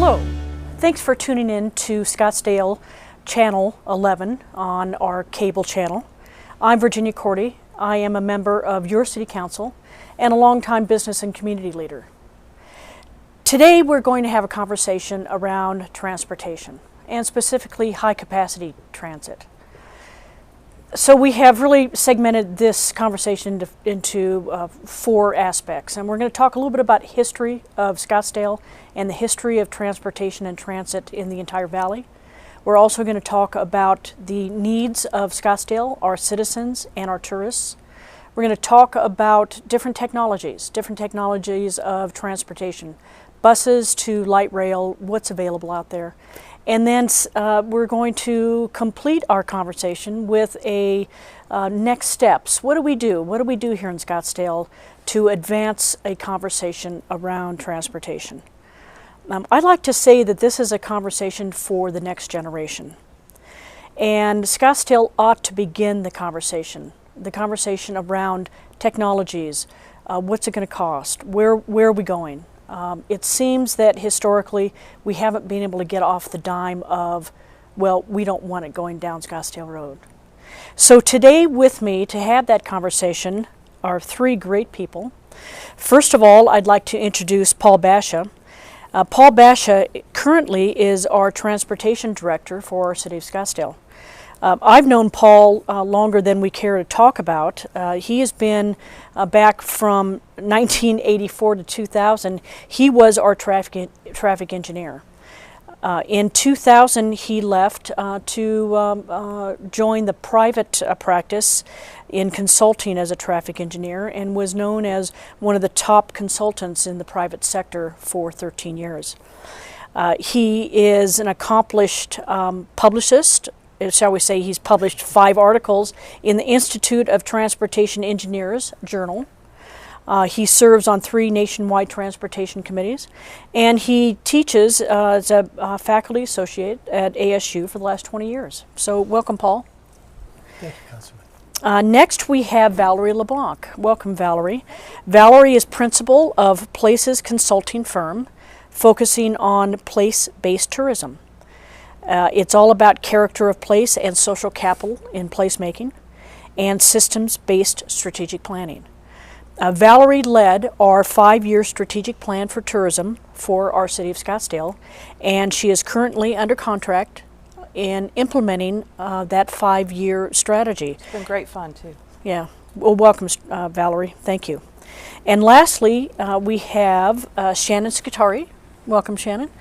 Hello, thanks for tuning in to Scottsdale Channel 11 on our cable channel. I'm Virginia Cordy. I am a member of your City Council and a longtime business and community leader. Today we're going to have a conversation around transportation and specifically high capacity transit. So we have really segmented this conversation into four aspects, and we're going to talk a little bit about history of Scottsdale and the history of transportation and transit in the entire valley. We're also going to talk about the needs of Scottsdale, our citizens and our tourists. We're going to talk about different technologies of transportation, buses to light rail, what's available out there. And then we're going to complete our conversation with a next steps. What do we do? What do we do here in Scottsdale to advance a conversation around transportation? I'd like to say that this is a conversation for the next generation. And Scottsdale ought to begin the conversation around technologies. What's it going to cost? Where are we going? It seems that historically we haven't been able to get off the dime of, well, we don't want it going down Scottsdale Road. So today with me to have that conversation are three great people. First of all, I'd like to introduce Paul Basha. Paul Basha currently is our transportation director for our City of Scottsdale. I've known Paul longer than we care to talk about. He has been back from 1984 to 2000. He was our traffic engineer. In 2000, he left to join the private practice in consulting as a traffic engineer and was known as one of the top consultants in the private sector for 13 years. He is an accomplished publicist. Shall we say, he's published 5 articles in the Institute of Transportation Engineers Journal. He serves on 3 nationwide transportation committees, and he teaches as a faculty associate at ASU for the last 20 years. So welcome, Paul. Thank you, Councilman. Next we have Valerie LeBlanc. Welcome, Valerie. Valerie is principal of Places Consulting Firm, focusing on place-based tourism. It's all about character of place and social capital in placemaking and systems-based strategic planning. Valerie led our 5-year strategic plan for tourism for our City of Scottsdale, and she is currently under contract in implementing that 5-year strategy. It's been great fun, too. Yeah. Well, welcome, Valerie. Thank you. And lastly, we have Shannon Scutari. Welcome, Shannon.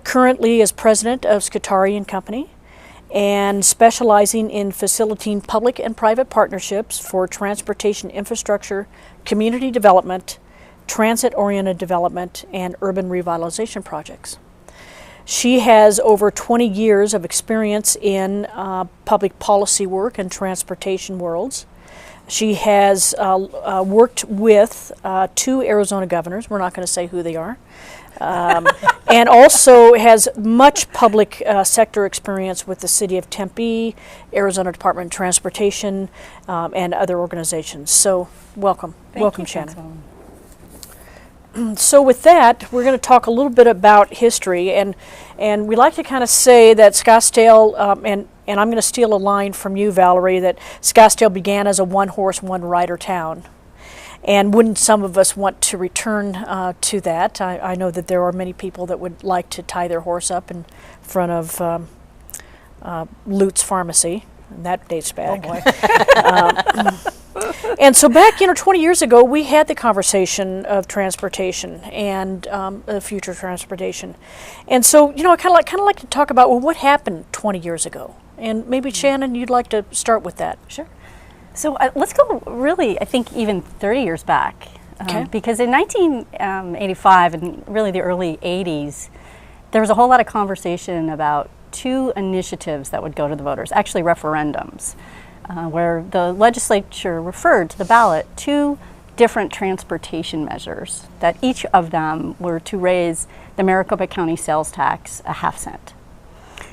Currently is president of Scutari & Company and specializing in facilitating public and private partnerships for transportation infrastructure, community development, transit-oriented development, and urban revitalization projects. She has over 20 years of experience in public policy work and transportation worlds. She has worked with 2 Arizona governors. We're not going to say who they are. And also has much public sector experience with the City of Tempe, Arizona Department of Transportation, and other organizations. So welcome. Welcome, Shannon. So with that, we're going to talk a little bit about history, and we like to kind of say that Scottsdale, and I'm going to steal a line from you, Valerie, that Scottsdale began as a one-horse, one-rider town. And wouldn't some of us want to return to that? I know that there are many people that would like to tie their horse up in front of Lutz Pharmacy, and that dates back. Oh boy. And so back, 20 years ago, we had the conversation of transportation and the future transportation. And so, I kind of like to talk about, well, what happened 20 years ago? And maybe, Shannon, you'd like to start with that. Sure. So let's go really, I think, even 30 years back. Okay. Because in 1985 and really the early 80s, there was a whole lot of conversation about 2 initiatives that would go to the voters, actually referendums, where the legislature referred to the ballot 2 different transportation measures that each of them were to raise the Maricopa County sales tax a half cent.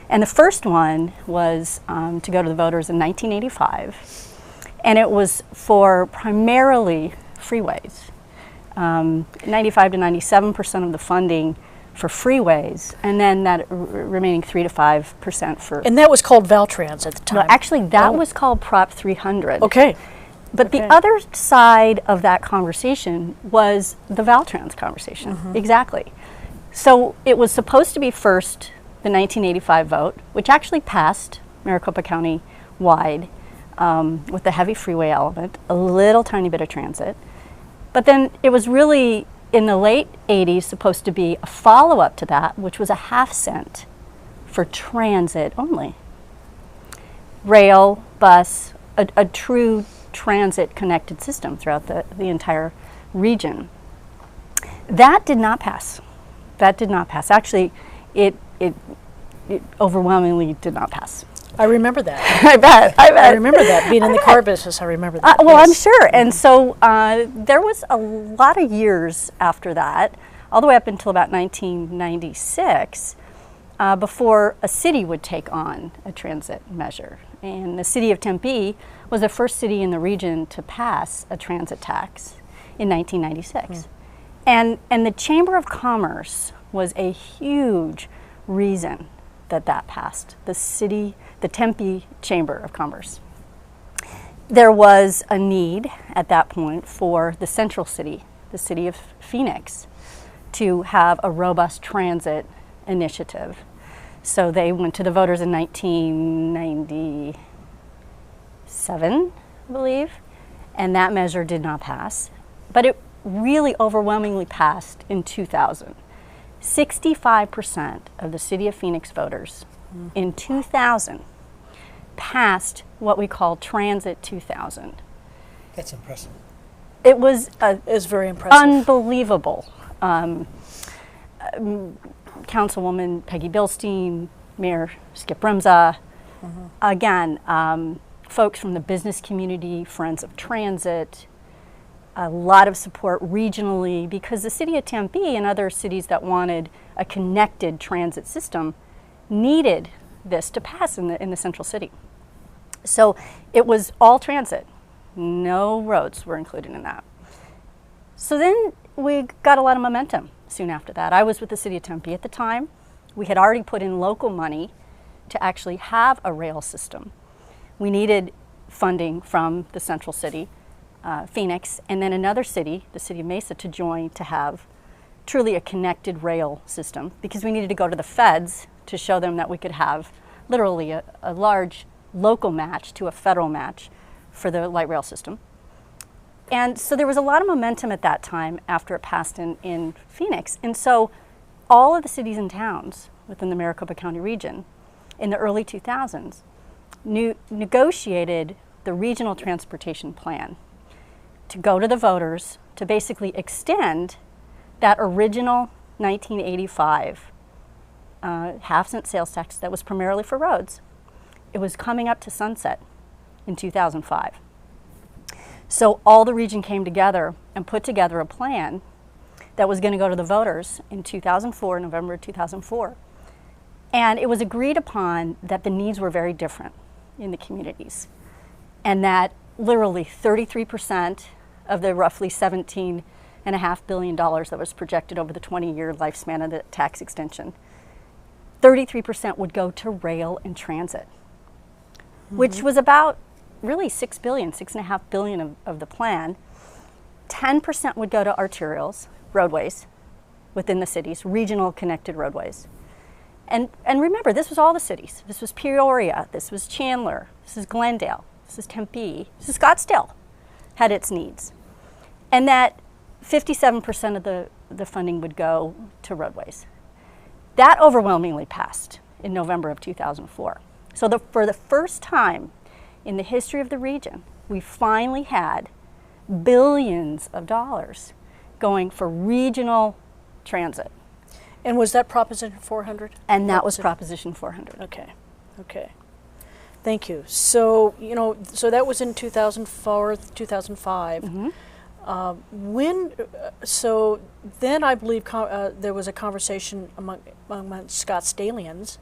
And the first one was to go to the voters in 1985. And it was for primarily freeways. 95 to 97% of the funding for freeways, and then that remaining 3 to 5% for. And that was called Valtrans at the time. No, actually, that was called Prop 300. Okay. But the other side of that conversation was the Valtrans conversation. Exactly. So it was supposed to be first the 1985 vote, which actually passed Maricopa County wide with the heavy freeway element, a little tiny bit of transit. But then it was really in the late 80s supposed to be a follow-up to that, which was a half cent for transit only. Rail, bus, a true transit connected system throughout the entire region. That did not pass. That did not pass. Actually, it overwhelmingly did not pass. I remember that. I bet. I remember that. Being in the car business, I remember that. Well, I'm sure. And so there was a lot of years after that, all the way up until about 1996, before a city would take on a transit measure. And the city of Tempe was the first city in the region to pass a transit tax in 1996. And the Chamber of Commerce was a huge reason that passed. The Tempe Chamber of Commerce. There was a need at that point for the central city, the city of Phoenix, to have a robust transit initiative. So they went to the voters in 1997, I believe, and that measure did not pass. But it really overwhelmingly passed in 2000. 65% of the city of Phoenix voters in 2000 passed what we call Transit 2000. That's impressive. It was It's very impressive. unbelievable. Councilwoman Peggy Bilstein, Mayor Skip Remza, again, folks from the business community, Friends of Transit, a lot of support regionally, because the city of Tempe and other cities that wanted a connected transit system needed this to pass in the central city. So it was all transit. No roads were included in that. So then we got a lot of momentum soon after that. I was with the city of Tempe at the time. We had already put in local money to actually have a rail system. We needed funding from the central city, Phoenix, and then another city, the city of Mesa, to join to have truly a connected rail system, because we needed to go to the feds to show them that we could have literally a large local match to a federal match for the light rail system. And so there was a lot of momentum at that time after it passed in Phoenix. And so all of the cities and towns within the Maricopa County region in the early 2000s negotiated the regional transportation plan to go to the voters to basically extend that original 1985 half-cent sales tax that was primarily for roads. It was coming up to sunset in 2005. So all the region came together and put together a plan that was going to go to the voters in 2004, November 2004. And it was agreed upon that the needs were very different in the communities, and that literally 33% of the roughly $17.5 billion that was projected over the 20-year lifespan of the tax extension, 33% would go to rail and transit, which was about really $6.5 billion of the plan. 10% would go to arterials, roadways within the cities, regional connected roadways. And remember, this was all the cities. This was Peoria, this was Chandler, this is Glendale, this is Tempe, this is Scottsdale had its needs. And that 57% of the funding would go to roadways. That overwhelmingly passed in November of 2004. So for the first time in the history of the region, we finally had billions of dollars going for regional transit. And was that Proposition 400? And that was Proposition 400. Okay, okay. Thank you. So, so that was in 2004, 2005. So then I believe there was a conversation among Scottsdalians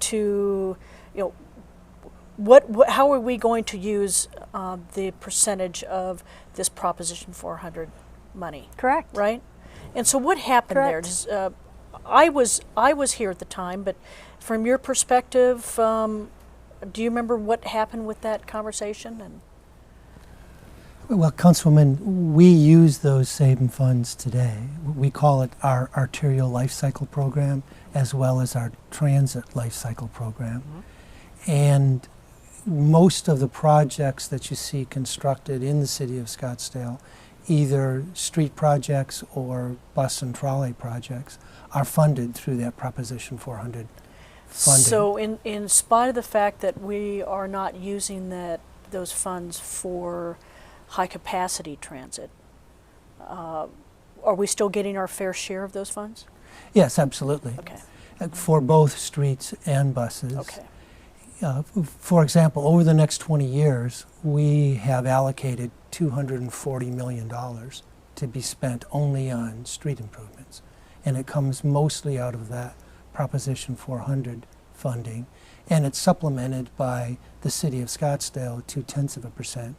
to, how are we going to use the percentage of this Proposition 400 money? Correct. Right? And so what happened there? I was here at the time, but from your perspective, do you remember what happened with that conversation? And Well, Councilwoman, we use those same funds today. We call it our arterial life cycle program as well as our transit life cycle program. And most of the projects that you see constructed in the city of Scottsdale, either street projects or bus and trolley projects, are funded through that Proposition 400 funding. so, in spite of the fact that we are not using those funds for high capacity transit, are we still getting our fair share of those funds? Yes, absolutely. Okay. For both streets and buses. Okay. For example, over the next 20 years, we have allocated $240 million to be spent only on street improvements. And it comes mostly out of that Proposition 400 funding. And it's supplemented by the city of Scottsdale 0.2%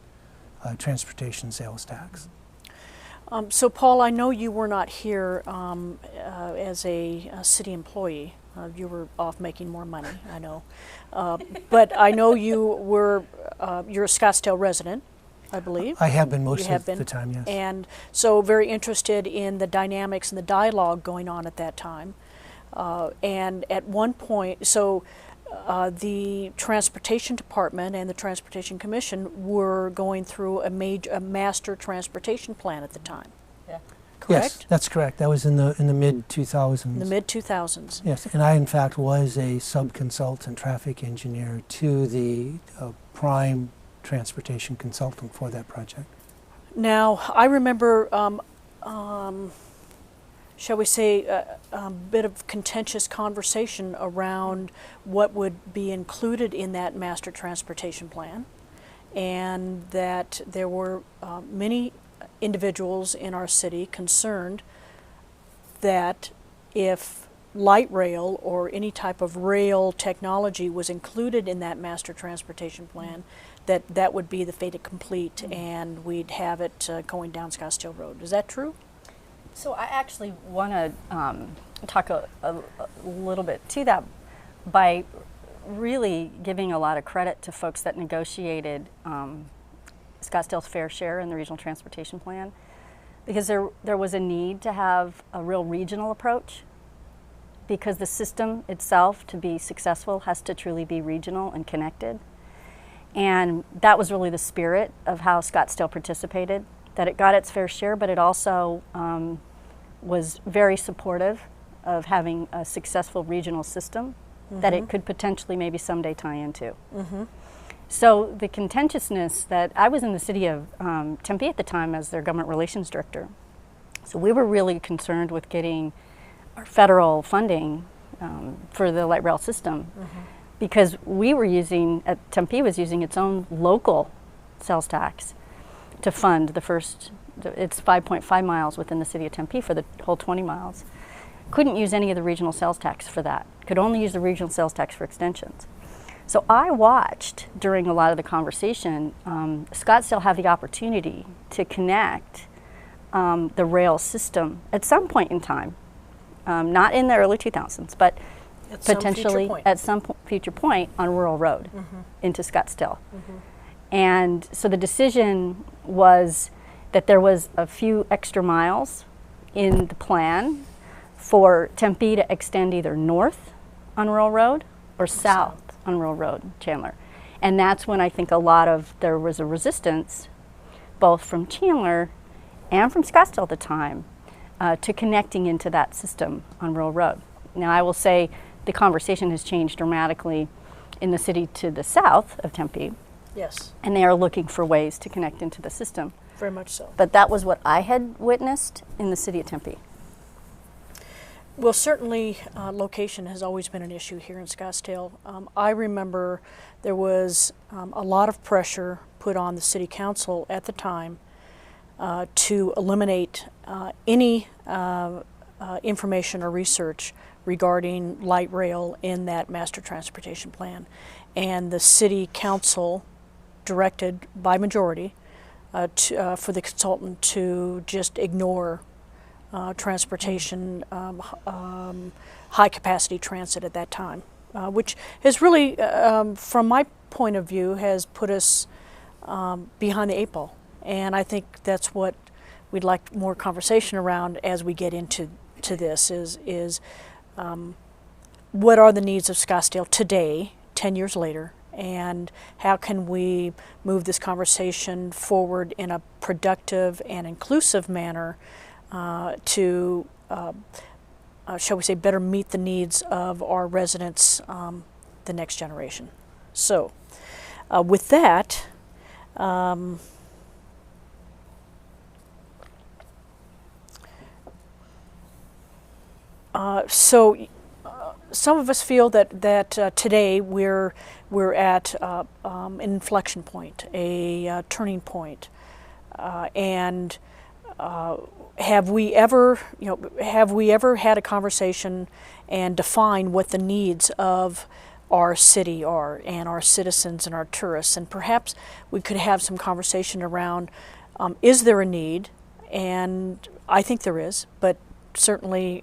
transportation sales tax. So, Paul, I know you were not here as a city employee. You were off making more money, I know. But I know you're a Scottsdale resident, I believe. I have been most You have of been. the time, yes. And so very interested in the dynamics and the dialogue going on at that time. And at one point, the Transportation Department and the Transportation Commission were going through a master transportation plan at the time. Yeah. Correct? Yes, that's correct. That was in the mid-2000s. In the mid-2000s. Yes, and I in fact was a sub-consultant traffic engineer to the prime transportation consultant for that project. Now, I remember, shall we say, a bit of contentious conversation around what would be included in that master transportation plan, and that there were many individuals in our city concerned that if light rail or any type of rail technology was included in that master transportation plan, that would be the fait accompli, and we'd have it going down Scottsdale Road. Is that true? So I actually want to talk a little bit to that by really giving a lot of credit to folks that negotiated Scottsdale's fair share in the regional transportation plan, because there was a need to have a real regional approach, because the system itself, to be successful, has to truly be regional and connected. And that was really the spirit of how Scottsdale participated, that it got its fair share, but it also was very supportive of having a successful regional system that it could potentially maybe someday tie into. So the contentiousness that I was in the city of Tempe at the time as their government relations director. So we were really concerned with getting our federal funding for the light rail system, because we were Tempe was using its own local sales tax to fund it's 5.5 miles within the city of Tempe for the whole 20 miles. Couldn't use any of the regional sales tax for that. Could only use the regional sales tax for extensions. So I watched during a lot of the conversation, Scottsdale have the opportunity to connect the rail system at some point in time, not in the early 2000s, but At some potentially future point. at some future point on Rural Road into Scottsdale. And so the decision was that there was a few extra miles in the plan for Tempe to extend either north on Rural Road or south on Rural Road, Chandler. And that's when I think there was a resistance, both from Chandler and from Scottsdale at the time, to connecting into that system on Rural Road. Now I will say the conversation has changed dramatically in the city to the south of Tempe, Yes, and they are looking for ways to connect into the system. very much so. But that was what I had witnessed in the city of Tempe. Well, certainly location has always been an issue here in Scottsdale. I remember there was a lot of pressure put on the city council at the time to eliminate any information or research regarding light rail in that master transportation plan. And the city council directed by majority for the consultant to just ignore transportation, high capacity transit at that time, which has really, from my point of view, has put us behind the eight ball. And I think that's what we'd like more conversation around as we get into this is what are the needs of Scottsdale today, 10 years later, and how can we move this conversation forward in a productive and inclusive manner to, shall we say, better meet the needs of our residents, the next generation. So, with that, some of us feel that today we're at an inflection point, a turning point, and have we ever had a conversation and defined what the needs of our city are, and our citizens and our tourists? And perhaps we could have some conversation around, is there a need? And I think there is, but certainly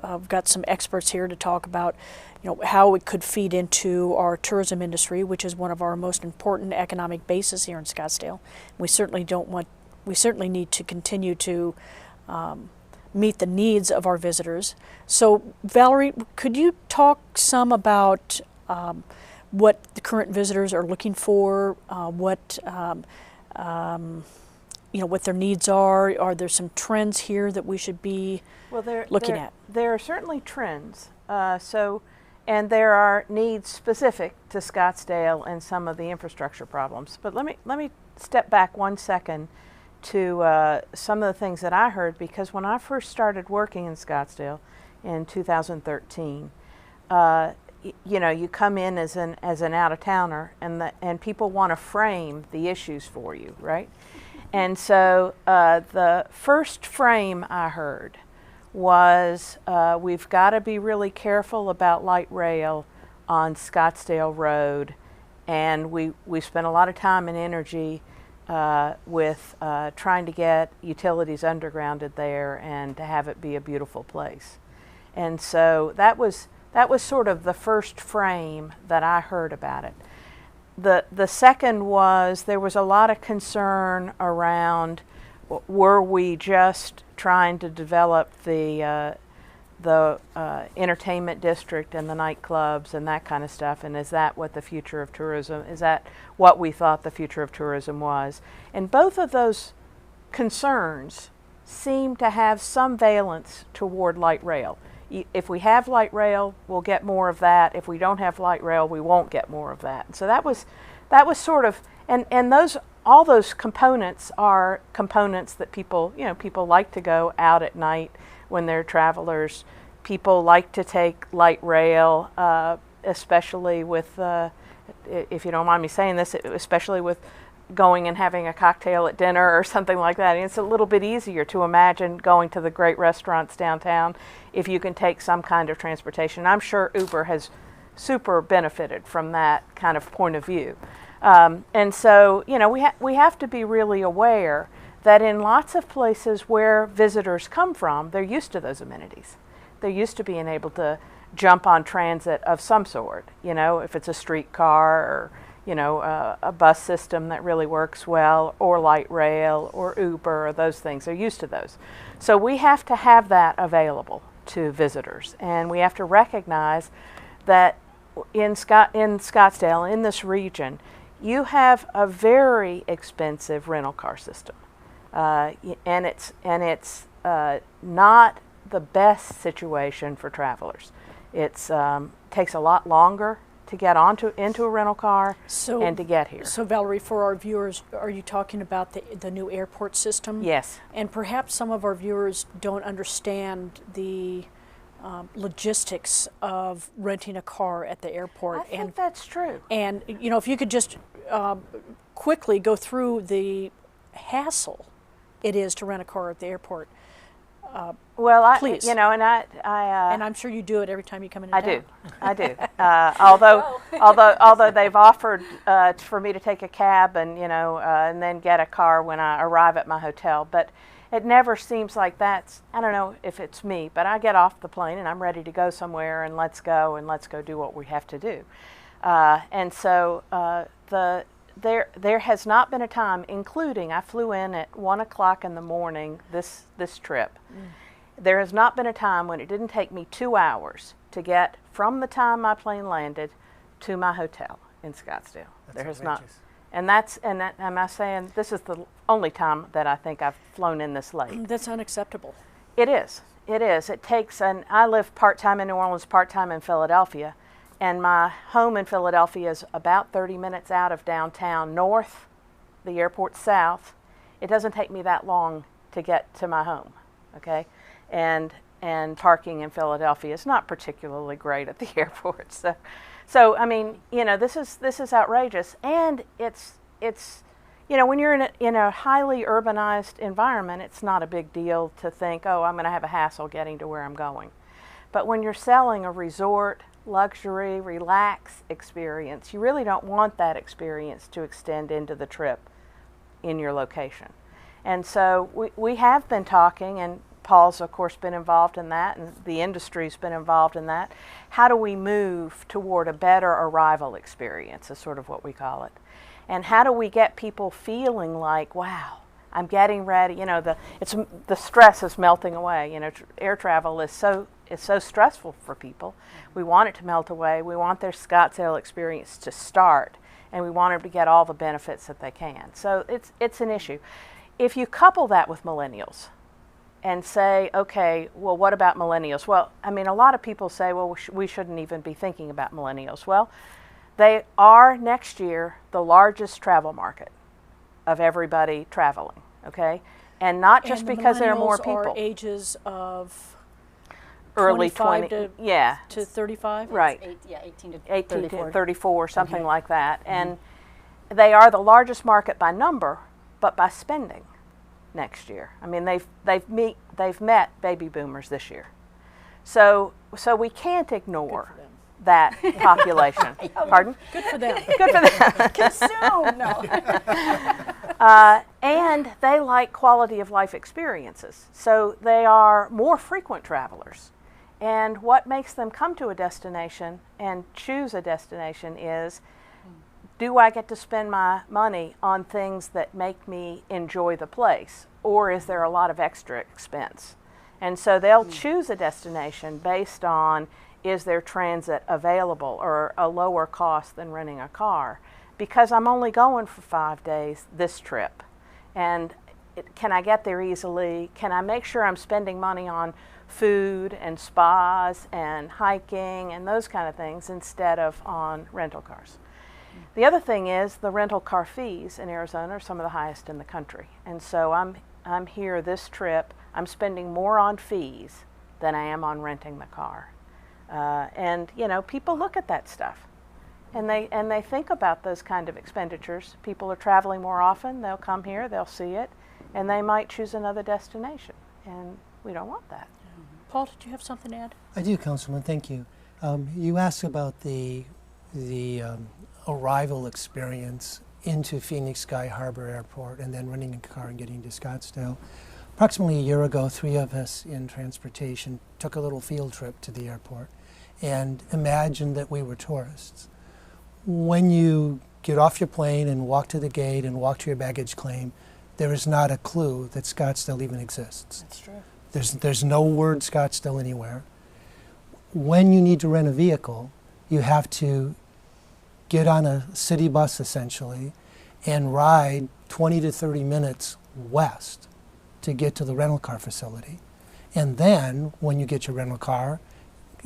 I've got some experts here to talk about, how it could feed into our tourism industry, which is one of our most important economic bases here in Scottsdale. We certainly need to continue to meet the needs of our visitors. So, Valerie, could you talk some about what the current visitors are looking for, what their needs are? Are there some trends here that we should be looking at? There are certainly trends. And there are needs specific to Scottsdale and some of the infrastructure problems. But let me step back 1 second to some of the things that I heard, because when I first started working in Scottsdale in 2013, you come in as an out-of-towner, and people want to frame the issues for you, right? And so the first frame I heard was we've got to be really careful about light rail on Scottsdale Road, and we spent a lot of time and energy with trying to get utilities undergrounded there and to have it be a beautiful place. And so that was sort of the first frame that I heard about it. The second was there was a lot of concern around, were we just trying to develop the entertainment district and the nightclubs and that kind of stuff, and is that what the future of tourism, is that what we thought the future of tourism was? And both of those concerns seem to have some valence toward light rail. If we have light rail, we'll get more of that. If we don't have light rail, we won't get more of that. And so that was sort of, and all those components are components that people like to go out at night when they're travelers. People like to take light rail, especially with, if you don't mind me saying this, especially with going and having a cocktail at dinner or something like that. And it's a little bit easier to imagine going to the great restaurants downtown if you can take some kind of transportation. I'm sure Uber has super benefited from that kind of point of view. And so, we have to be really aware that in lots of places where visitors come from, they're used to those amenities. They're used to being able to jump on transit of some sort, if it's a streetcar or, a bus system that really works well, or light rail or Uber or those things. They're used to those. So we have to have that available to visitors. And we have to recognize that in Scottsdale, in this region, you have a very expensive rental car system. And it's not the best situation for travelers. It's takes a lot longer to get into a rental car and to get here. So Valerie, for our viewers, are you talking about the new airport system? Yes. And perhaps some of our viewers don't understand the logistics of renting a car at the airport. I think that's true. And if you could just quickly go through the hassle it is to rent a car at the airport. Well, please. And I'm sure you do it every time you come into town. I do. Although they've offered for me to take a cab and and then get a car when I arrive at my hotel. But it never seems like that's, I don't know if it's me, but I get off the plane and I'm ready to go somewhere, and let's go do what we have to do. And so there has not been a time, including I flew in at 1 o'clock in the morning this trip. There has not been a time when it didn't take me 2 hours to get from the time my plane landed to my hotel in Scottsdale. That's there has outrageous. not. And am I saying this is the only time that I think I've flown in this late? That's unacceptable. It is. It is. It takes, and I live part-time in New Orleans, part-time in Philadelphia, and my home in Philadelphia is about 30 minutes out of downtown north, the airport south. It doesn't take me that long to get to my home, okay? And parking in Philadelphia is not particularly great at the airport. So I mean, you know, this is outrageous, and it's you know, when you're in a highly urbanized environment, it's not a big deal to think, oh, I'm going to have a hassle getting to where I'm going. But when you're selling a resort, luxury, relax experience, you really don't want that experience to extend into the trip in your location. And so we have been talking, and Paul's of course been involved in that, and the industry's been involved in that. How do we move toward a better arrival experience is sort of what we call it. And how do we get people feeling like, wow, I'm getting ready, you know, the stress is melting away. You know, air travel is so stressful for people. We want it to melt away. We want their Scottsdale experience to start, and we want them to get all the benefits that they can. So it's an issue. If you couple that with millennials and say, okay, well, what about millennials? Well, I mean, a lot of people say, well, we shouldn't even be thinking about millennials. Well, they are next year the largest travel market of everybody traveling, okay? And not just because there are more people. Millennials are ages of early 25 20, yeah, to 35? right. 18 to 18 34. to 34, something like that. And they are the largest market by number, but by spending next year. I mean, they've met baby boomers this year. So we can't ignore that population. Pardon? Good for them. Good for them. Consume, no. And they like quality of life experiences. So they are more frequent travelers. And what makes them come to a destination and choose a destination is, do I get to spend my money on things that make me enjoy the place, or is there a lot of extra expense? And so they'll choose a destination based on, is there transit available or a lower cost than renting a car? Because I'm only going for 5 days this trip. And can I get there easily? Can I make sure I'm spending money on food and spas and hiking and those kind of things instead of on rental cars? The other thing is the rental car fees in Arizona are some of the highest in the country. And so I'm here this trip, I'm spending more on fees than I am on renting the car. And you know, people look at that stuff, and they think about those kind of expenditures. People are traveling more often. They'll come here, they'll see it, and they might choose another destination. And we don't want that. Paul, did you have something to add? I do, Councilman. Thank you. You asked about the arrival experience into Phoenix Sky Harbor Airport and then renting a car and getting to Scottsdale. Approximately a year ago, 3 of us in transportation took a little field trip to the airport and imagined that we were tourists. When you get off your plane and walk to the gate and walk to your baggage claim, there is not a clue that Scottsdale even exists. That's true. There's no word Scottsdale anywhere. When you need to rent a vehicle, you have to get on a city bus essentially and ride 20 to 30 minutes west to get to the rental car facility. And then when you get your rental car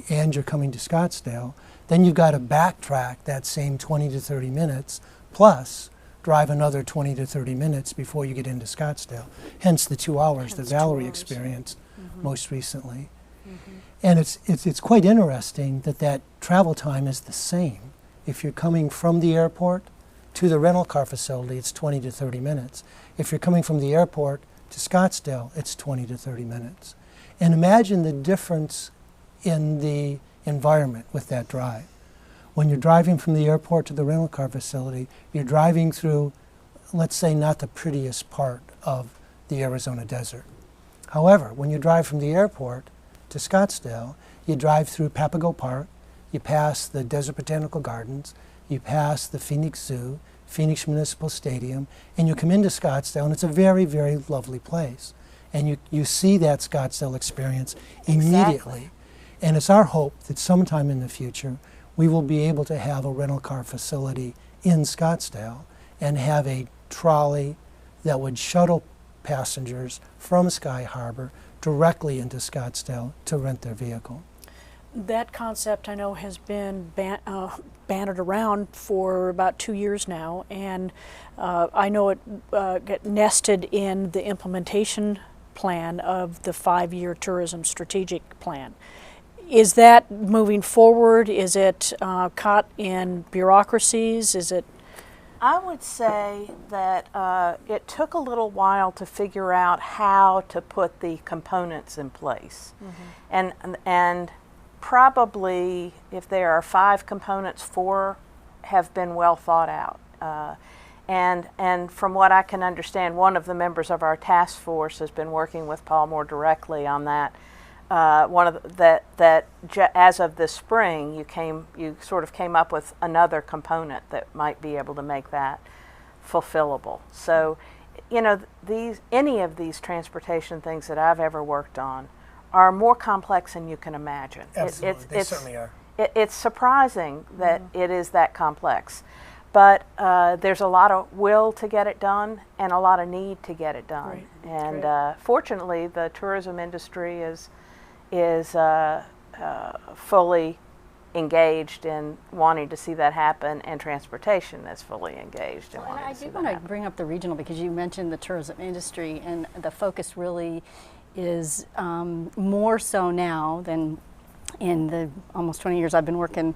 and you're coming to Scottsdale, then you've got to backtrack that same 20 to 30 minutes plus drive another 20 to 30 minutes before you get into Scottsdale. Hence the 2 hours that Valerie experienced most recently. And it's quite interesting that travel time is the same. If you're coming from the airport to the rental car facility, it's 20 to 30 minutes. If you're coming from the airport to Scottsdale, it's 20 to 30 minutes. And imagine the difference in the environment with that drive. When you're driving from the airport to the rental car facility, you're driving through, let's say, not the prettiest part of the Arizona desert. However, when you drive from the airport to Scottsdale, you drive through Papago Park, you pass the Desert Botanical Gardens, you pass the Phoenix Zoo, Phoenix Municipal Stadium, and you come into Scottsdale, and it's a very, very lovely place. And you see that Scottsdale experience immediately. Exactly. And it's our hope that sometime in the future, we will be able to have a rental car facility in Scottsdale and have a trolley that would shuttle passengers from Sky Harbor directly into Scottsdale to rent their vehicle. That concept I know has been bannered around for about 2 years now, and I know it got nested in the implementation plan of the 5-year tourism strategic plan. Is that moving forward? Is it caught in bureaucracies? Is it? I would say that it took a little while to figure out how to put the components in place. And probably if there are 5 components, 4 have been well thought out. And from what I can understand, one of the members of our task force has been working with Paul more directly on that. As of this spring, you sort of came up with another component that might be able to make that fulfillable. So, you know, any of these transportation things that I've ever worked on are more complex than you can imagine. Absolutely, they certainly are. It's surprising that it is that complex, but there's a lot of will to get it done and a lot of need to get it done. Right. And fortunately, the tourism industry is fully engaged in wanting to see that happen, and transportation is fully engaged in wanting to see that happen. I do want to bring up the regional, because you mentioned the tourism industry, and the focus really is more so now than in the almost 20 years I've been working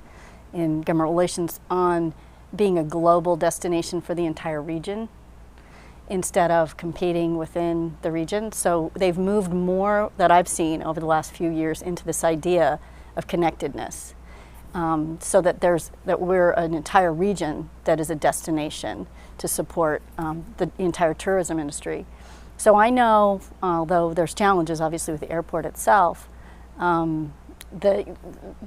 in government relations on being a global destination for the entire region, instead of competing within the region. So they've moved more, that I've seen over the last few years, into this idea of connectedness, so that we're an entire region that is a destination to support the entire tourism industry. So I know, although there's challenges obviously with the airport itself, the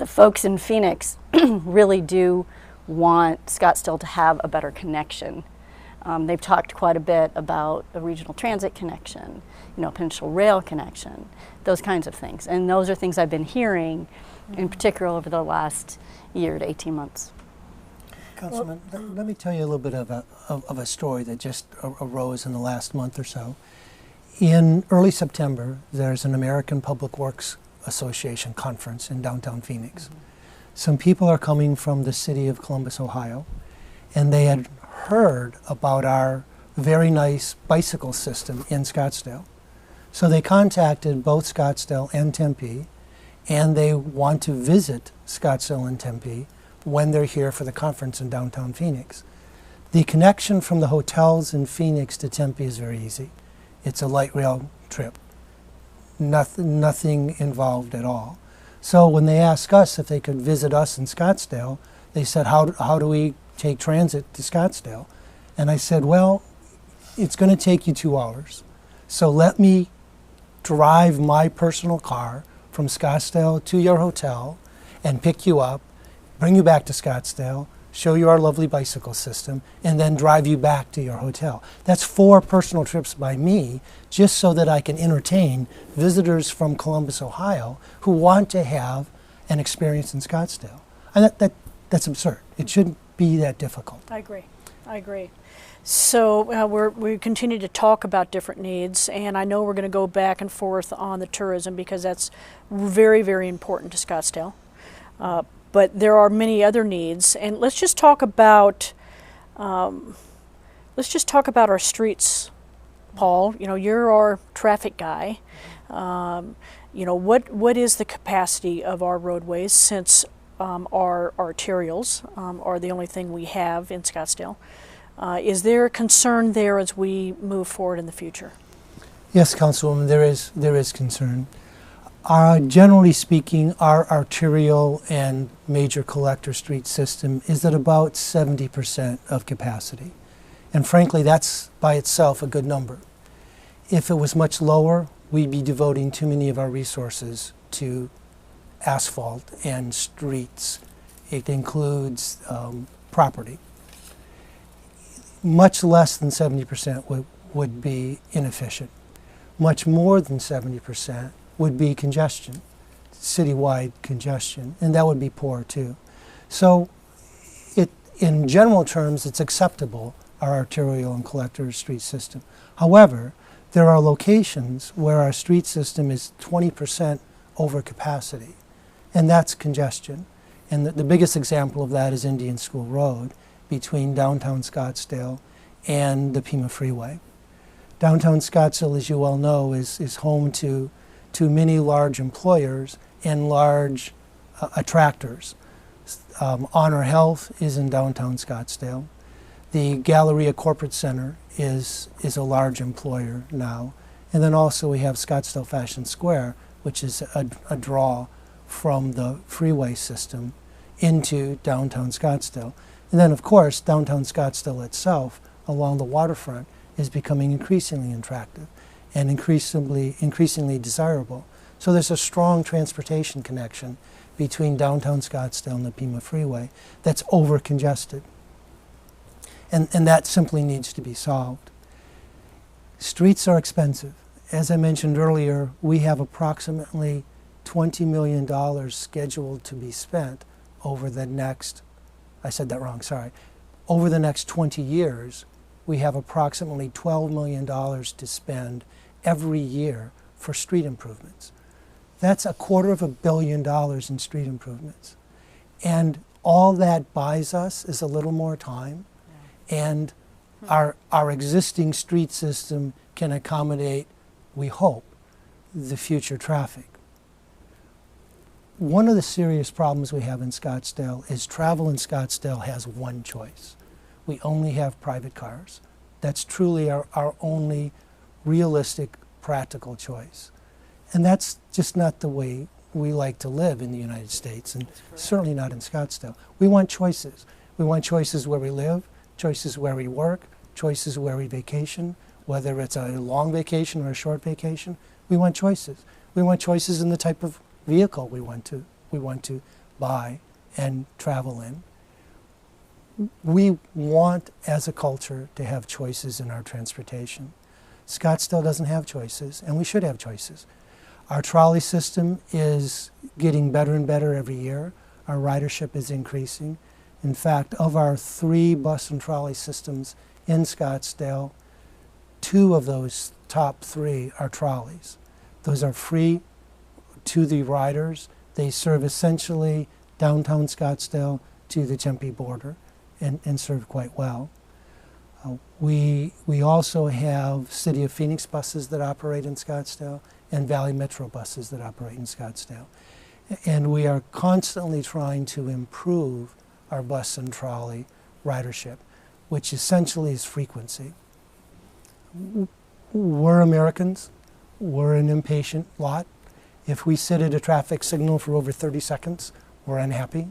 folks in Phoenix really do want Scottsdale to have a better connection. They've talked quite a bit about a regional transit connection, Peninsula Rail connection, those kinds of things. And those are things I've been hearing, in particular over the last year to 18 months. Councilman, let me tell you a little bit of a story that just arose in the last month or so. In early September, there's an American Public Works Association conference in downtown Phoenix. Some people are coming from the city of Columbus, Ohio, and they had heard about our very nice bicycle system in Scottsdale. So they contacted both Scottsdale and Tempe, and they want to visit Scottsdale and Tempe when they're here for the conference in downtown Phoenix. The connection from the hotels in Phoenix to Tempe is very easy. It's a light rail trip. Nothing involved at all. So when they asked us if they could visit us in Scottsdale, they said, how do we take transit to Scottsdale? And I said, well, it's going to take you 2 hours. So let me drive my personal car from Scottsdale to your hotel and pick you up, bring you back to Scottsdale, show you our lovely bicycle system, and then drive you back to your hotel. That's 4 personal trips by me, just so that I can entertain visitors from Columbus, Ohio, who want to have an experience in Scottsdale. And that's absurd. It shouldn't be that difficult. I agree. So we continue to talk about different needs, and I know we're going to go back and forth on the tourism, because that's very, very important to Scottsdale. But there are many other needs, and let's just talk about our streets, Paul. You're our traffic guy. What is the capacity of our roadways, since our arterials are the only thing we have in Scottsdale? Is there a concern there as we move forward in the future? Yes, Councilwoman, there is concern. Generally speaking, our arterial and major collector street system is at about 70% of capacity. And frankly, that's by itself a good number. If it was much lower, we'd be devoting too many of our resources to asphalt and streets. It includes property. Much less than 70% would be inefficient. Much more than 70% would be congestion, citywide congestion, and that would be poor too. So in general terms, it's acceptable, our arterial and collector street system. However, there are locations where our street system is 20% over capacity, and that's congestion. And the biggest example of that is Indian School Road between downtown Scottsdale and the Pima Freeway. Downtown Scottsdale, as you well know, is home to many large employers and large attractors. Honor Health is in downtown Scottsdale. The Galleria Corporate Center is a large employer now. And then also we have Scottsdale Fashion Square, which is a draw from the freeway system into downtown Scottsdale. And then, of course, downtown Scottsdale itself, along the waterfront, is becoming increasingly attractive and increasingly desirable. So there's a strong transportation connection between downtown Scottsdale and the Pima Freeway that's over-congested. And that simply needs to be solved. Streets are expensive. As I mentioned earlier, we have approximately $20 million scheduled to be spent over the next, I said that wrong, sorry. Over the next 20 years, we have approximately $12 million to spend every year for street improvements. That's $250 million in street improvements. And all that buys us is a little more time, and our existing street system can accommodate, we hope, the future traffic. One of the serious problems we have in Scottsdale is travel in Scottsdale has one choice. We only have private cars. That's truly our only realistic, practical choice. And that's just not the way we like to live in the United States, and certainly not in Scottsdale. We want choices. We want choices where we live, choices where we work, choices where we vacation, whether it's a long vacation or a short vacation. We want choices. We want choices in the type of vehicle we want to buy and travel in. We want, as a culture, to have choices in our transportation. Scottsdale doesn't have choices, and we should have choices. Our trolley system is getting better and better every year. Our ridership is increasing. In fact, of our 3 bus and trolley systems in Scottsdale, 2 of those top 3 are trolleys. Those are free to the riders. They serve essentially downtown Scottsdale to the Tempe border and serve quite well. We also have City of Phoenix buses that operate in Scottsdale and Valley Metro buses that operate in Scottsdale. And we are constantly trying to improve our bus and trolley ridership, which essentially is frequency. We're Americans. We're an impatient lot. If we sit at a traffic signal for over 30 seconds, we're unhappy.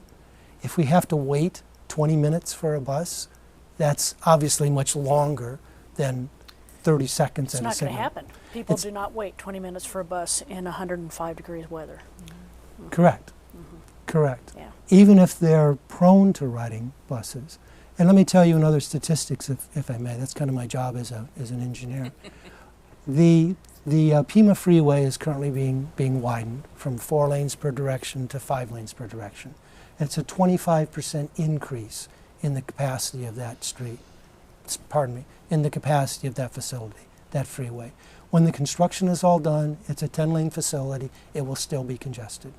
If we have to wait 20 minutes for a bus, that's obviously much longer than 30 seconds at a signal. It's not going to happen. People do not wait 20 minutes for a bus in 105 degrees weather. Correct. Correct. Yeah. Even if they're prone to riding buses. And let me tell you another statistics, if I may. That's kind of my job as an engineer. The Pima Freeway is currently being widened from 4 lanes per direction to 5 lanes per direction. It's a 25% increase in the capacity of that street, in the capacity of that facility, that freeway. When the construction is all done, it's a 10-lane facility, it will still be congested.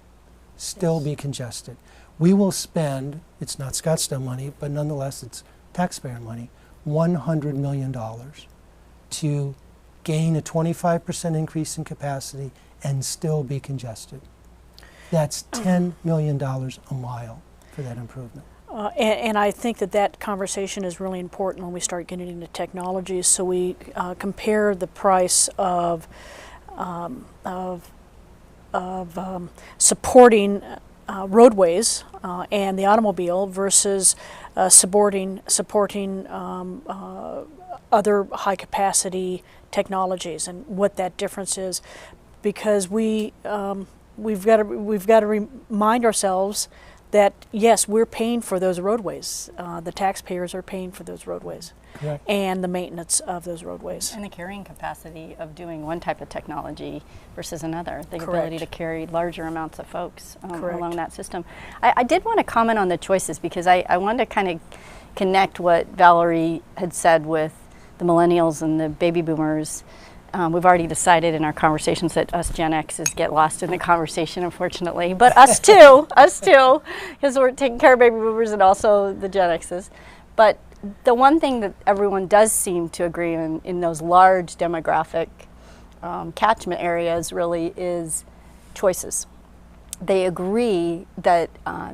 Still be congested. We will spend, it's not Scottsdale money, but nonetheless it's taxpayer money, $100 million to gain a 25% increase in capacity and still be congested. That's $10 million a mile for that improvement. And I think that conversation is really important when we start getting into technologies. So we compare the price of supporting roadways and the automobile versus supporting other high capacity technologies, and what that difference is, because we've got to remind ourselves that yes, we're paying for those roadways. The taxpayers are paying for those roadways. Correct. And the maintenance of those roadways. And the carrying capacity of doing one type of technology versus another, the Correct. ability to carry larger amounts of folks Correct. along that system. I did want to comment on the choices, because I wanted to kind of connect what Valerie had said with the millennials and the baby boomers. We've already decided in our conversations that us Gen X's get lost in the conversation, unfortunately. But us too, because we're taking care of baby boomers and also the Gen X's. But the one thing that everyone does seem to agree in those large demographic catchment areas really is choices. They agree that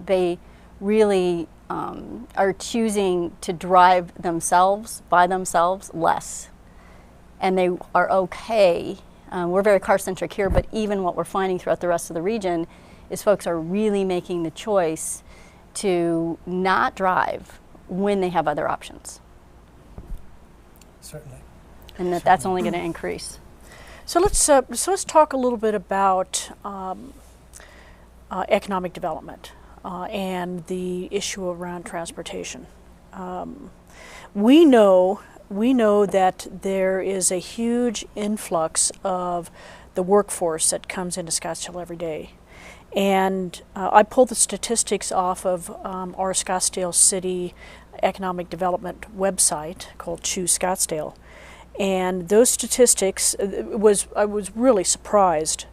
they really are choosing to drive themselves, by themselves, less. And they are okay. We're very car-centric here, but even what we're finding throughout the rest of the region is folks are really making the choice to not drive when they have other options. Certainly. And that's only going to increase. So let's talk a little bit about economic development and the issue around transportation. We know that there is a huge influx of the workforce that comes into Scottsdale every day. And I pulled the statistics off of our Scottsdale City Economic Development website called Choose Scottsdale. And those statistics, I was really surprised.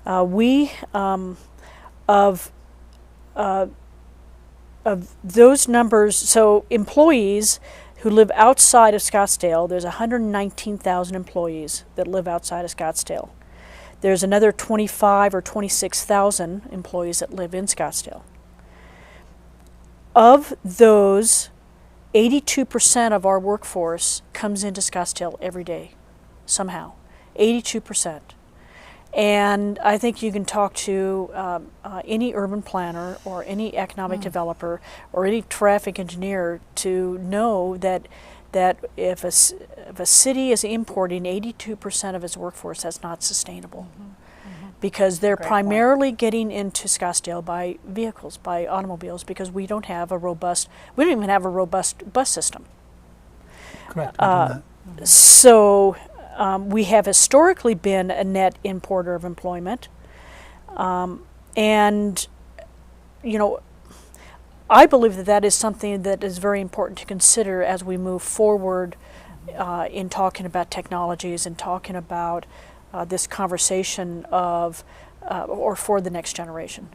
Of those numbers, so employees who live outside of Scottsdale, there's 119,000 employees that live outside of Scottsdale. There's another 25 or 26,000 employees that live in Scottsdale. Of those, 82% of our workforce comes into Scottsdale every day, somehow. 82%. And I think you can talk to any urban planner or any economic developer or any traffic engineer to know that if a city is importing 82% of its workforce, that's not sustainable. Because they're primarily getting into Scottsdale by vehicles, by automobiles, because we don't even have a robust bus system. Correct. So we have historically been a net importer of employment. And, you know, I believe that is something that is very important to consider as we move forward in talking about technologies and talking about this conversation of, or for the next generation.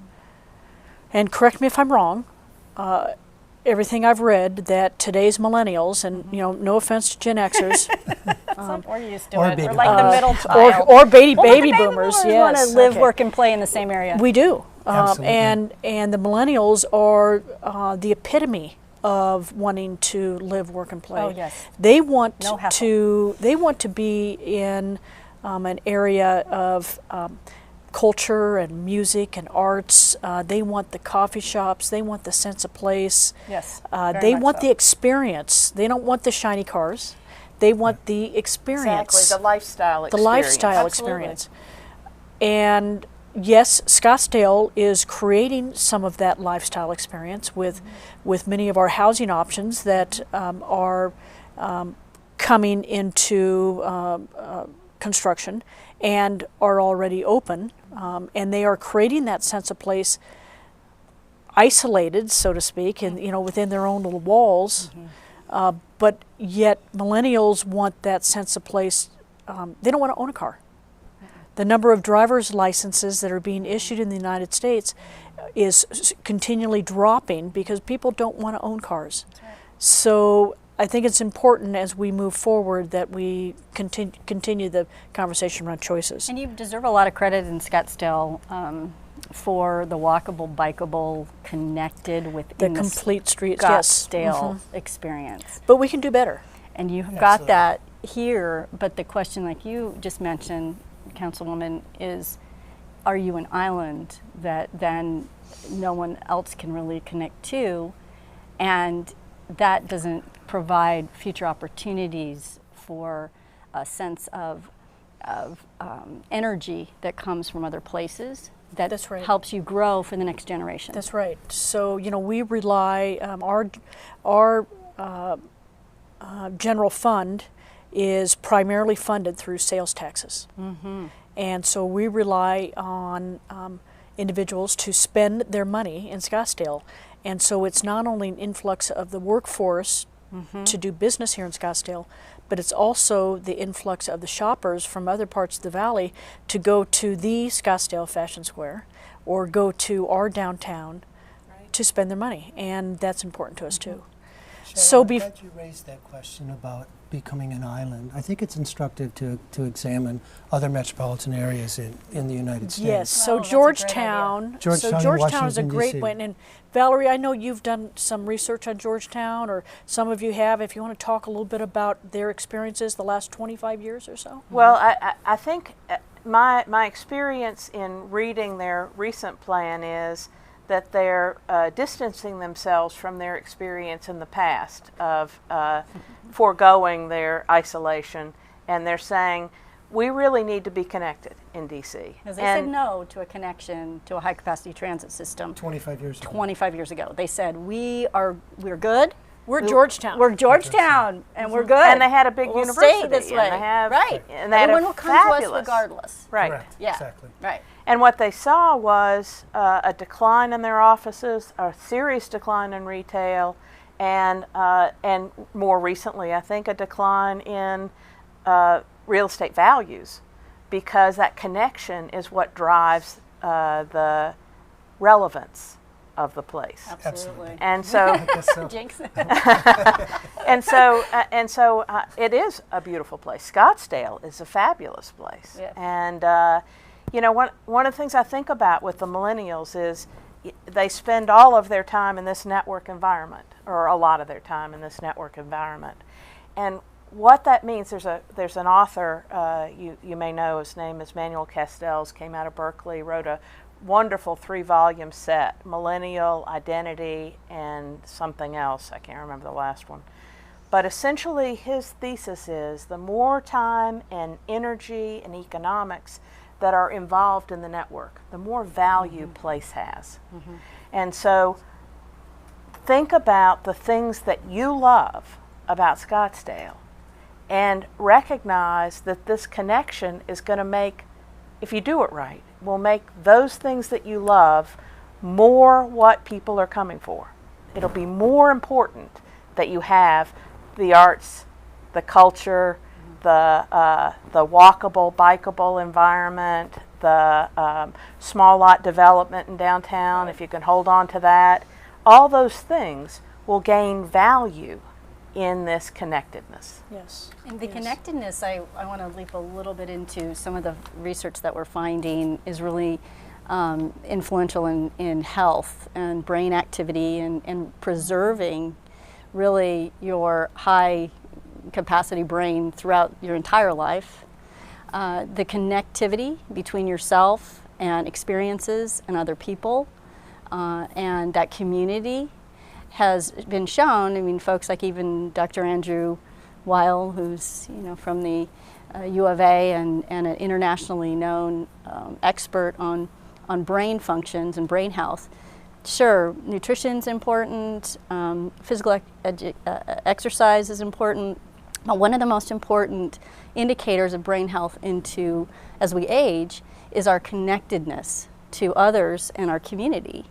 And correct me if I'm wrong, everything I've read that today's millennials, and you know, no offense to Gen Xers, We're used to Or it. baby We're like the boomers. middle child. or baby baby boomers, want yes, to live, okay. work, and play in the same area. We do, Absolutely. and the millennials are the epitome of wanting to live, work, and play. Oh, yes. They want No hassle. they want to be in an area of culture and music and arts. They want the coffee shops. They want the sense of place. Yes, They want the experience. They don't want the shiny cars. They want the experience. Exactly, the lifestyle The experience. lifestyle Absolutely. experience. And yes, Scottsdale is creating some of that lifestyle experience with many of our housing options that are coming into construction and are already open, and they are creating that sense of place, isolated, so to speak, and within their own little walls. But yet, millennials want that sense of place. They don't want to own a car. The number of driver's licenses that are being issued in the United States is continually dropping because people don't want to own cars. Right. So I think it's important as we move forward that we continue the conversation around choices. And you deserve a lot of credit in Scottsdale for the walkable, bikeable, connected within The complete streets, yes. Scottsdale experience. But we can do better. And you've got that here, but the question, like you just mentioned, Councilwoman, is are you an island that then no one else can really connect to? And that doesn't provide future opportunities for a sense of energy that comes from other places that That's right. helps you grow for the next generation. That's right. So, you know, we rely, our general fund is primarily funded through sales taxes. Mm-hmm. And so we rely on individuals to spend their money in Scottsdale. And so it's not only an influx of the workforce to do business here in Scottsdale, but it's also the influx of the shoppers from other parts of the valley to go to the Scottsdale Fashion Square or go to our downtown to spend their money. And that's important to us too. So I'm glad you raised that question about becoming an island. I think it's instructive to examine other metropolitan areas in the United States. Yes, so that's a great Georgetown idea. Georgetown is a Washington, great DC. one. And Valerie, I know you've done some research on Georgetown, or some of you have. If you want to talk a little bit about their experiences the last 25 years or so. Well, I think my experience in reading their recent plan is that they're distancing themselves from their experience in the past of foregoing their isolation, and they're saying we really need to be connected in DC. Because they said no to a connection to a high-capacity transit system 25 years ago. 25 years ago. They said we're good. We're Georgetown. We're Georgetown, and we're good. And they had a big we'll university. stay this way. And they have, right. And they had Everyone a will come to fabulous, us regardless. Right. Correct. Yeah. Exactly. Right. And what they saw was a decline in their offices, a serious decline in retail, and more recently, I think, a decline in real estate values, because that connection is what drives the relevance of the place. Absolutely. And so, I guess so. Jinx. and so it is a beautiful place. Scottsdale is a fabulous place. Yes. And you know, one of the things I think about with the millennials is they spend all of their time in this network environment, or a lot of their time in this network environment. And what that means, there's an author you may know, his name is Manuel Castells, came out of Berkeley, wrote a wonderful 3-volume set, Millennial, Identity, and something else. I can't remember the last one. But essentially his thesis is the more time and energy and economics that are involved in the network, the more value place has. And so think about the things that you love about Scottsdale and recognize that this connection is going to make, if you do it right, will make those things that you love more what people are coming for. It'll be more important that you have the arts, the culture, the walkable, bikeable environment, the small lot development in downtown, if you can hold on to that. All those things will gain value in this connectedness. Yes. And the connectedness, I want to leap a little bit into some of the research that we're finding is really influential in health and brain activity and preserving really your high capacity brain throughout your entire life. The connectivity between yourself and experiences and other people, and that community has been shown. I mean, folks like even Dr. Andrew Weil, who's from the U of A and an internationally known expert on brain functions and brain health. Sure, nutrition's important, physical exercise is important, but one of the most important indicators of brain health as we age is our connectedness to others and our community.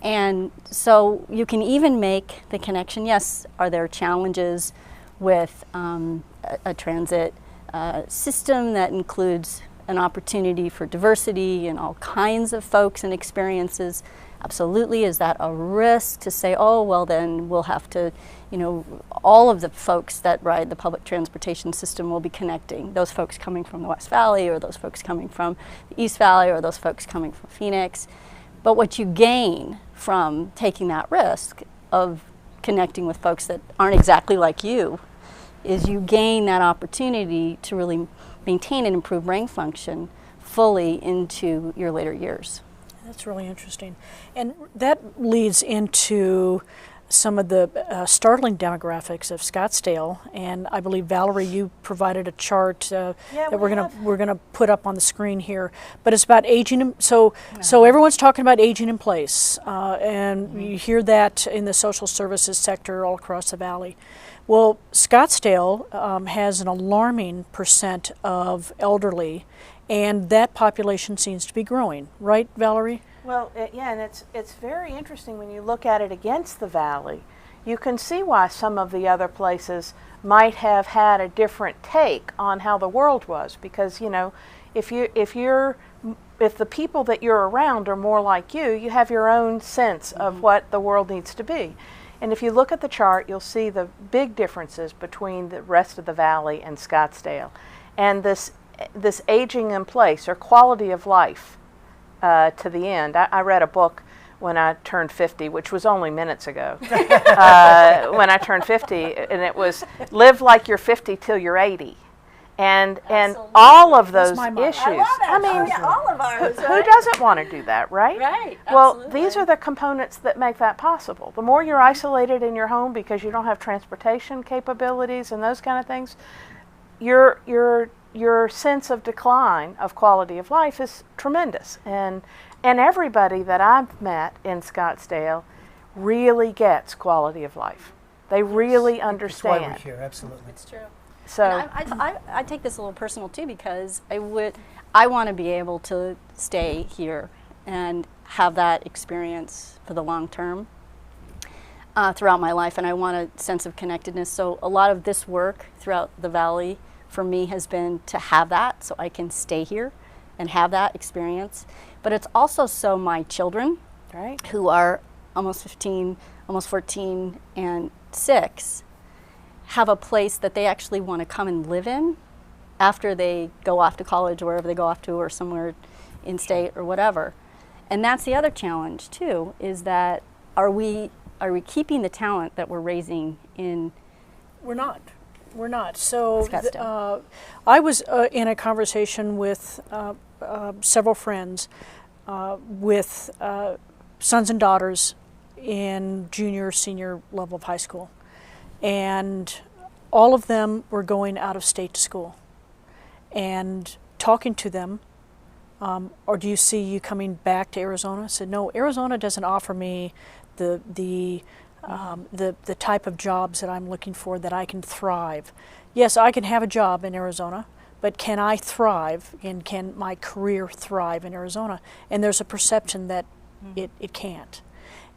And so you can even make the connection. Yes, are there challenges with a transit system that includes an opportunity for diversity and all kinds of folks and experiences? Absolutely. Is that a risk to say, oh, well, then we'll have to, all of the folks that ride the public transportation system will be connecting. Those folks coming from the West Valley, or those folks coming from the East Valley, or those folks coming from Phoenix. But what you gain from taking that risk of connecting with folks that aren't exactly like you is you gain that opportunity to really maintain and improve brain function fully into your later years. That's really interesting. And that leads into some of the startling demographics of Scottsdale. And I believe, Valerie, you provided a chart that we're gonna put up on the screen here. But it's about aging. So everyone's talking about aging in place, and you hear that in the social services sector all across the valley. Well, Scottsdale has an alarming percent of elderly, and that population seems to be growing, right, Valerie? Well, yeah, and it's very interesting when you look at it against the valley. You can see why some of the other places might have had a different take on how the world was, because if the people that you're around are more like you have your own sense of what the world needs to be. And if you look at the chart, you'll see the big differences between the rest of the valley and Scottsdale, and this aging in place or quality of life. To the end. I read a book when I turned 50, which was only minutes ago, when I turned 50, and it was live like you're 50 till you're 80. And all of those issues. I mean, all of ours. Who doesn't want to do that, right? Right. Well, Absolutely. these are the components that make that possible. The more you're isolated in your home because you don't have transportation capabilities and those kind of things, your sense of decline of quality of life is tremendous. And everybody that I've met in Scottsdale really gets quality of life. They really understand. That's why we're here, absolutely. It's true. So I take this a little personal too, because I want to be able to stay here and have that experience for the long term throughout my life, and I want a sense of connectedness. So a lot of this work throughout the valley for me has been to have that, so I can stay here and have that experience. But it's also so my children, right, who are almost 15, almost 14, and 6, have a place that they actually want to come and live in after they go off to college or wherever they go off to, or somewhere in state or whatever. And that's the other challenge too, is that are we keeping the talent that we're raising in? We're not. We're not. So Scottsdale. I was in a conversation with several friends with sons and daughters in junior, senior level of high school. And all of them were going out of state to school. And talking to them, or do you see you coming back to Arizona? I said, no, Arizona doesn't offer me the type of jobs that I'm looking for, that I can thrive. Yes, I can have a job in Arizona, but can I thrive, and can my career thrive in Arizona? And there's a perception that it can't.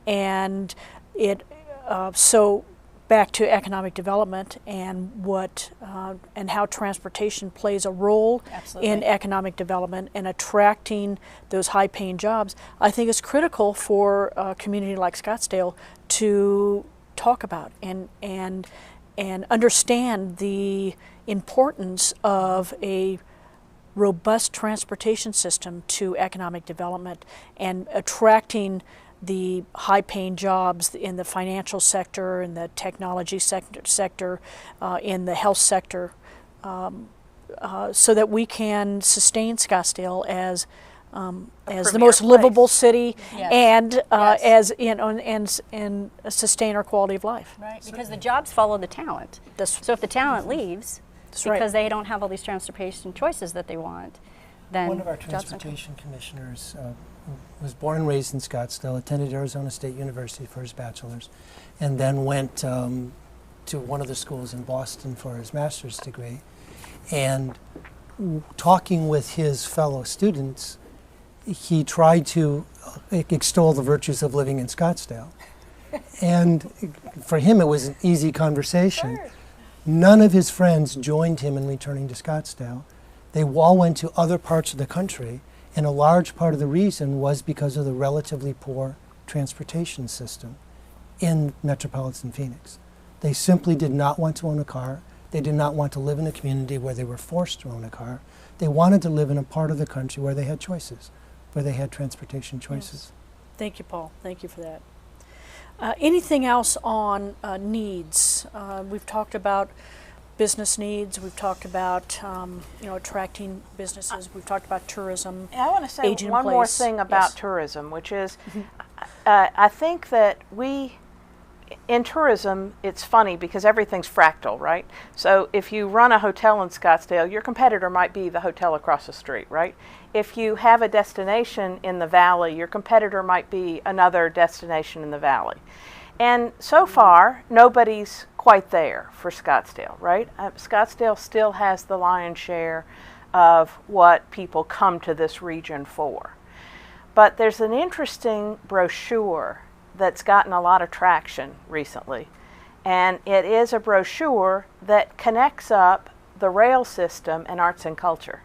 And so back to economic development and and how transportation plays a role in economic development and attracting those high-paying jobs, I think is critical for a community like Scottsdale to talk about and understand the importance of a robust transportation system to economic development and attracting the high-paying jobs in the financial sector, in the technology sector, in the health sector, so that we can sustain Scottsdale as the most livable city, and and sustain our quality of life. Right, because the jobs follow the talent. So if the talent leaves because they don't have all these transportation choices that they want, then one of our transportation commissioners was born and raised in Scottsdale, attended Arizona State University for his bachelor's, and then went to one of the schools in Boston for his master's degree. And talking with his fellow students, he tried to extol the virtues of living in Scottsdale. And for him, it was an easy conversation. Sure. None of his friends joined him in returning to Scottsdale. They all went to other parts of the country, and a large part of the reason was because of the relatively poor transportation system in metropolitan Phoenix. They simply did not want to own a car. They did not want to live in a community where they were forced to own a car. They wanted to live in a part of the country where they had choices, where they had transportation choices. Yes. Thank you, Paul. Thank you for that. Anything else on needs? We've talked about business needs. We've talked about attracting businesses. We've talked about tourism. I want to say aging in one more place. thing about Yes. tourism, which is I think that in tourism, it's funny because everything's fractal, right? So if you run a hotel in Scottsdale, your competitor might be the hotel across the street, right? If you have a destination in the valley, your competitor might be another destination in the valley. And so far, nobody's quite there for Scottsdale, right? Scottsdale still has the lion's share of what people come to this region for. But there's an interesting brochure that's gotten a lot of traction recently. And it is a brochure that connects up the rail system and arts and culture.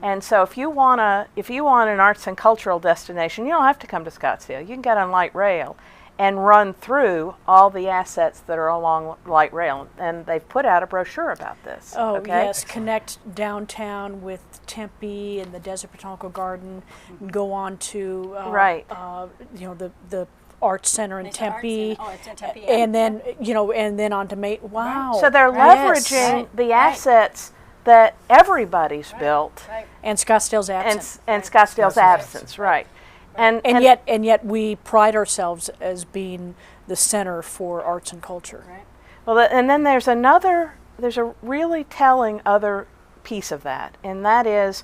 And so if you want an arts and cultural destination, you don't have to come to Scottsdale. You can get on light rail and run through all the assets that are along light rail. And they've put out a brochure about this. Oh, okay? yes, connect downtown with Tempe and the Desert Botanical Garden, and go on to Right. The Arts Center in It's an arts Tempe, center. Oh, it's in Tempe, and yeah. then on to Wow. So they're Yes. leveraging the assets that everybody's built And Scottsdale's absent. and Scottsdale's absence, right. And yet we pride ourselves as being the center for arts and culture. Right. Well, and then there's a really telling other piece of that, and that is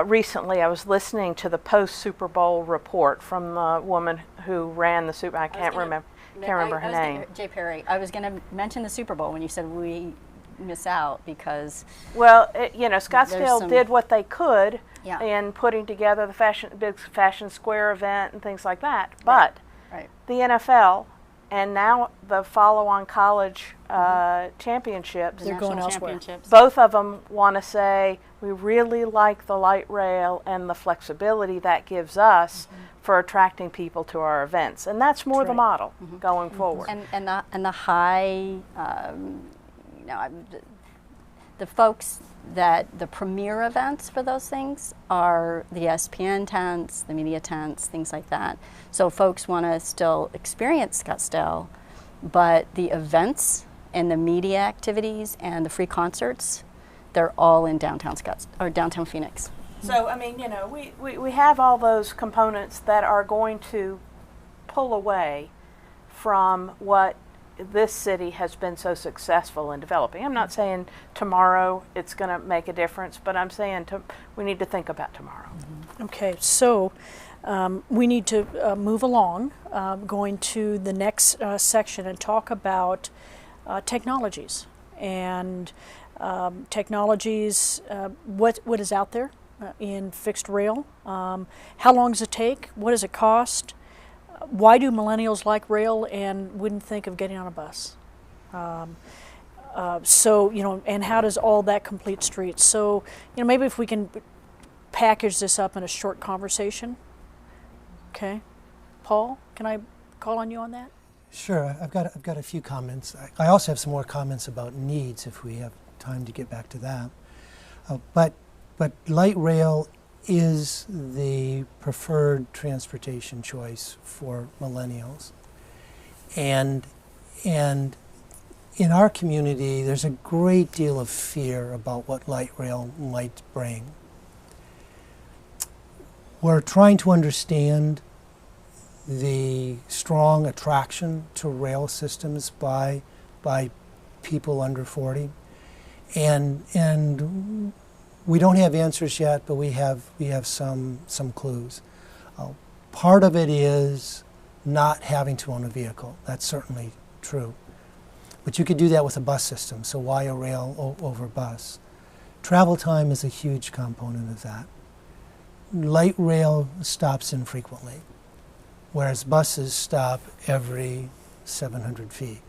recently I was listening to the post-Super Bowl report from the woman who ran the Super. I can't remember her name. Jay Perry. I was going to mention the Super Bowl when you said we miss out because. Well, Scottsdale some- did what they could Yeah. in putting together the big Fashion Square event and things like that, but Right. the NFL and now the follow-on college championships. They're going National elsewhere. championships. Both of them want to say, we really like the light rail and the flexibility that gives us for attracting people to our events. And that's more That's the right. model going forward. And the high, the folks that the premier events for those things are the ESPN tents, the media tents, things like that. So folks want to still experience Scottsdale, but the events and the media activities and the free concerts, they're all in downtown downtown Phoenix. So, I mean, we have all those components that are going to pull away from what this city has been so successful in developing. I'm not saying tomorrow it's going to make a difference, but I'm saying we need to think about tomorrow. Okay, so we need to move along, going to the next section and talk about technologies and technologies, what is out there in fixed rail, how long does it take, what does it cost, why do millennials like rail and wouldn't think of getting on a bus? And how does all that complete streets? So, maybe if we can package this up in a short conversation. Okay, Paul, can I call on you on that? Sure, I've got a few comments. I also have some more comments about needs if we have time to get back to that. But light rail is the preferred transportation choice for millennials. And in our community, there's a great deal of fear about what light rail might bring. We're trying to understand the strong attraction to rail systems by people under 40. And we don't have answers yet, but we have some clues. Part of it is not having to own a vehicle. That's certainly true. But you could do that with a bus system, so why a rail over bus? Travel time is a huge component of that. Light rail stops infrequently, whereas buses stop every 700 feet.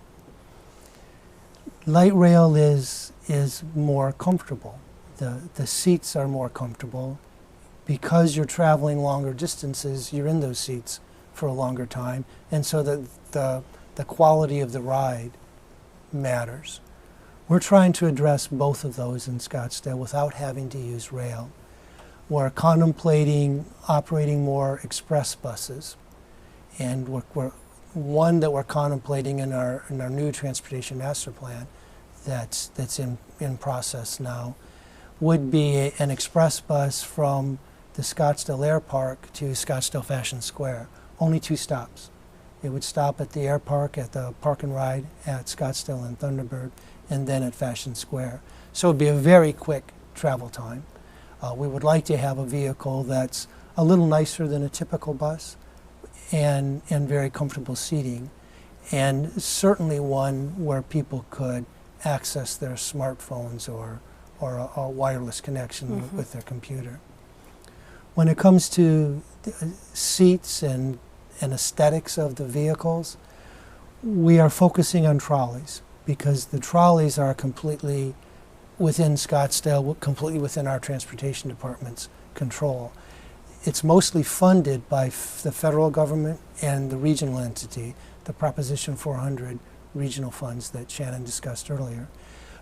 Light rail is more comfortable. The seats are more comfortable. Because you're traveling longer distances, you're in those seats for a longer time, and so the quality of the ride matters. We're trying to address both of those in Scottsdale without having to use rail. We're contemplating operating more express buses, and we're one that we're contemplating in our new transportation master plan that's in process now would be an express bus from the Scottsdale Air Park to Scottsdale Fashion Square. Only 2 stops. It would stop at the Air Park, at the Park and Ride at Scottsdale and Thunderbird, and then at Fashion Square. So it would be a very quick travel time. We would like to have a vehicle that's a little nicer than a typical bus and very comfortable seating, and certainly one where people could access their smartphones or a wireless connection with their computer. When it comes to seats and aesthetics of the vehicles, we are focusing on trolleys because the trolleys are completely within Scottsdale, completely within our transportation department's control. It's mostly funded by the federal government and the regional entity, the Proposition 400 regional funds that Shannon discussed earlier.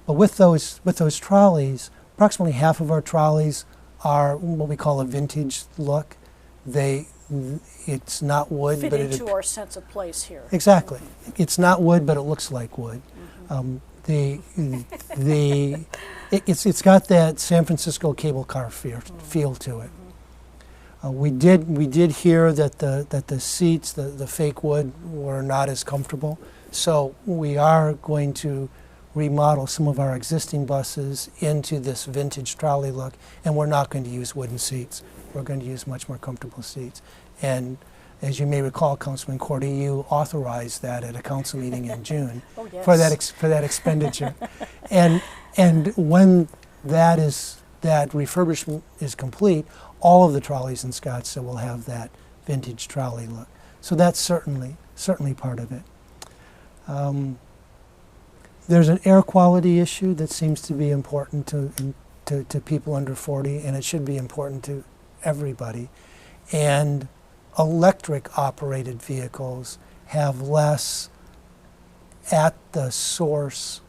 But with those trolleys, approximately half of our trolleys are what we call a vintage look. It's not wood, Fit but into our sense of place here. Exactly. It's not wood, but it looks like wood. It's got that San Francisco cable car feel to it. We did hear that the seats, the fake wood, were not as comfortable. So we are going to remodel some of our existing buses into this vintage trolley look, and we're not going to use wooden seats. We're going to use much more comfortable seats. And as you may recall, Councilman Cordy, you authorized that at a council meeting in June for that expenditure. And when that refurbishment is complete, all of the trolleys in Scottsdale will have that vintage trolley look. So that's certainly part of it. There's an air quality issue that seems to be important to people under 40, and it should be important to everybody. And electric operated vehicles have less at the source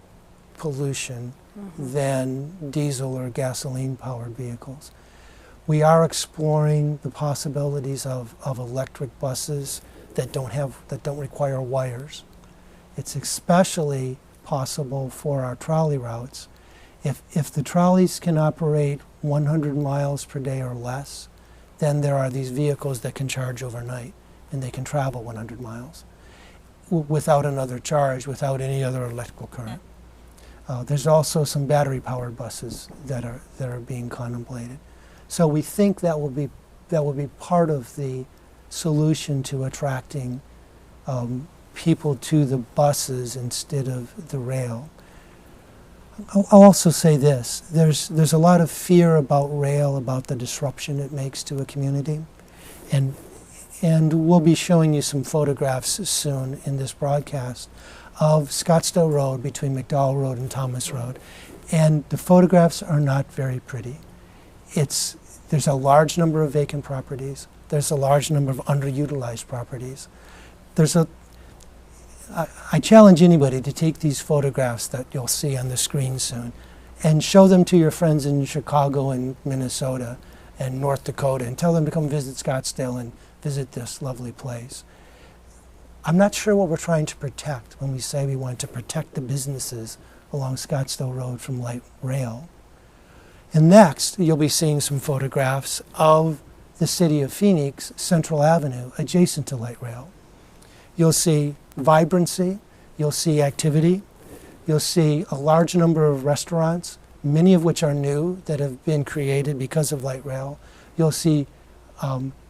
pollution than diesel or gasoline powered vehicles. We are exploring the possibilities of electric buses that don't require wires. It's especially possible for our trolley routes. If the trolleys can operate 100 miles per day or less, then there are these vehicles that can charge overnight and they can travel 100 miles without another charge, without any other electrical current. There's also some battery-powered buses that are being contemplated. So we think that will be part of the solution to attracting people to the buses instead of the rail. I'll also say this: there's a lot of fear about rail, about the disruption it makes to a community, and we'll be showing you some photographs soon in this broadcast of Scottsdale Road between McDowell Road and Thomas Road, and the photographs are not very pretty. There's a large number of vacant properties. There's a large number of underutilized properties. I challenge anybody to take these photographs that you'll see on the screen soon and show them to your friends in Chicago and Minnesota and North Dakota and tell them to come visit Scottsdale and visit this lovely place. I'm not sure what we're trying to protect when we say we want to protect the businesses along Scottsdale Road from light rail. And next, you'll be seeing some photographs of the city of Phoenix, Central Avenue, adjacent to light rail. You'll see vibrancy, you'll see activity, you'll see a large number of restaurants, many of which are new that have been created because of light rail. You'll see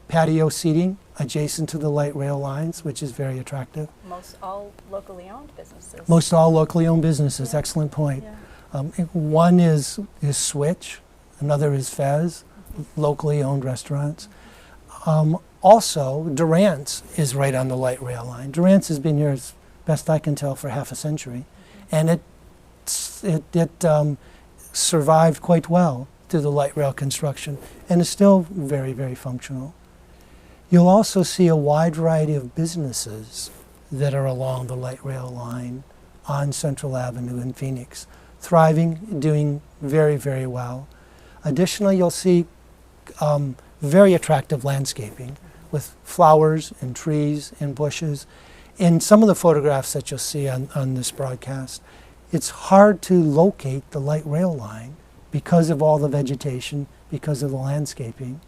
patio seating adjacent to the light rail lines, which is very attractive. Most all locally owned businesses. Most all locally owned businesses, excellent point. Yeah. One is Switch, another is Fez, locally owned restaurants. Also, Durant's is right on the light rail line. Durant's has been here, as best I can tell, for half a century, and it survived quite well through the light rail construction and is still very, very functional. You'll also see a wide variety of businesses that are along the light rail line on Central Avenue in Phoenix, thriving, doing very, very well. Additionally, you'll see very attractive landscaping with flowers and trees and bushes. In some of the photographs that you'll see on this broadcast, it's hard to locate the light rail line because of all the vegetation, because of the landscaping.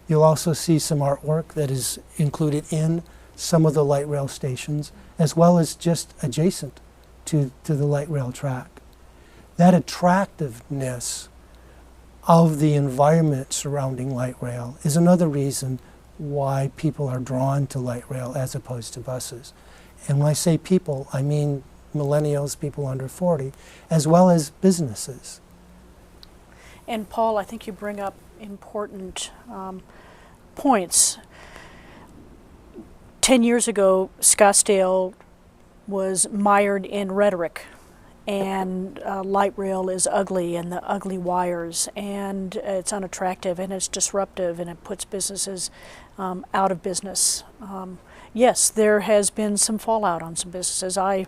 You'll also see some artwork that is included in some of the light rail stations, as well as just adjacent to the light rail track. That attractiveness of the environment surrounding light rail is another reason why people are drawn to light rail as opposed to buses. And when I say people, I mean millennials, people under 40, as well as businesses. And Paul, I think you bring up important points. 10 years ago, Scottsdale was mired in rhetoric, and light rail is ugly, and the ugly wires, and it's unattractive, and it's disruptive, and it puts businesses out of business. Yes, there has been some fallout on some businesses. I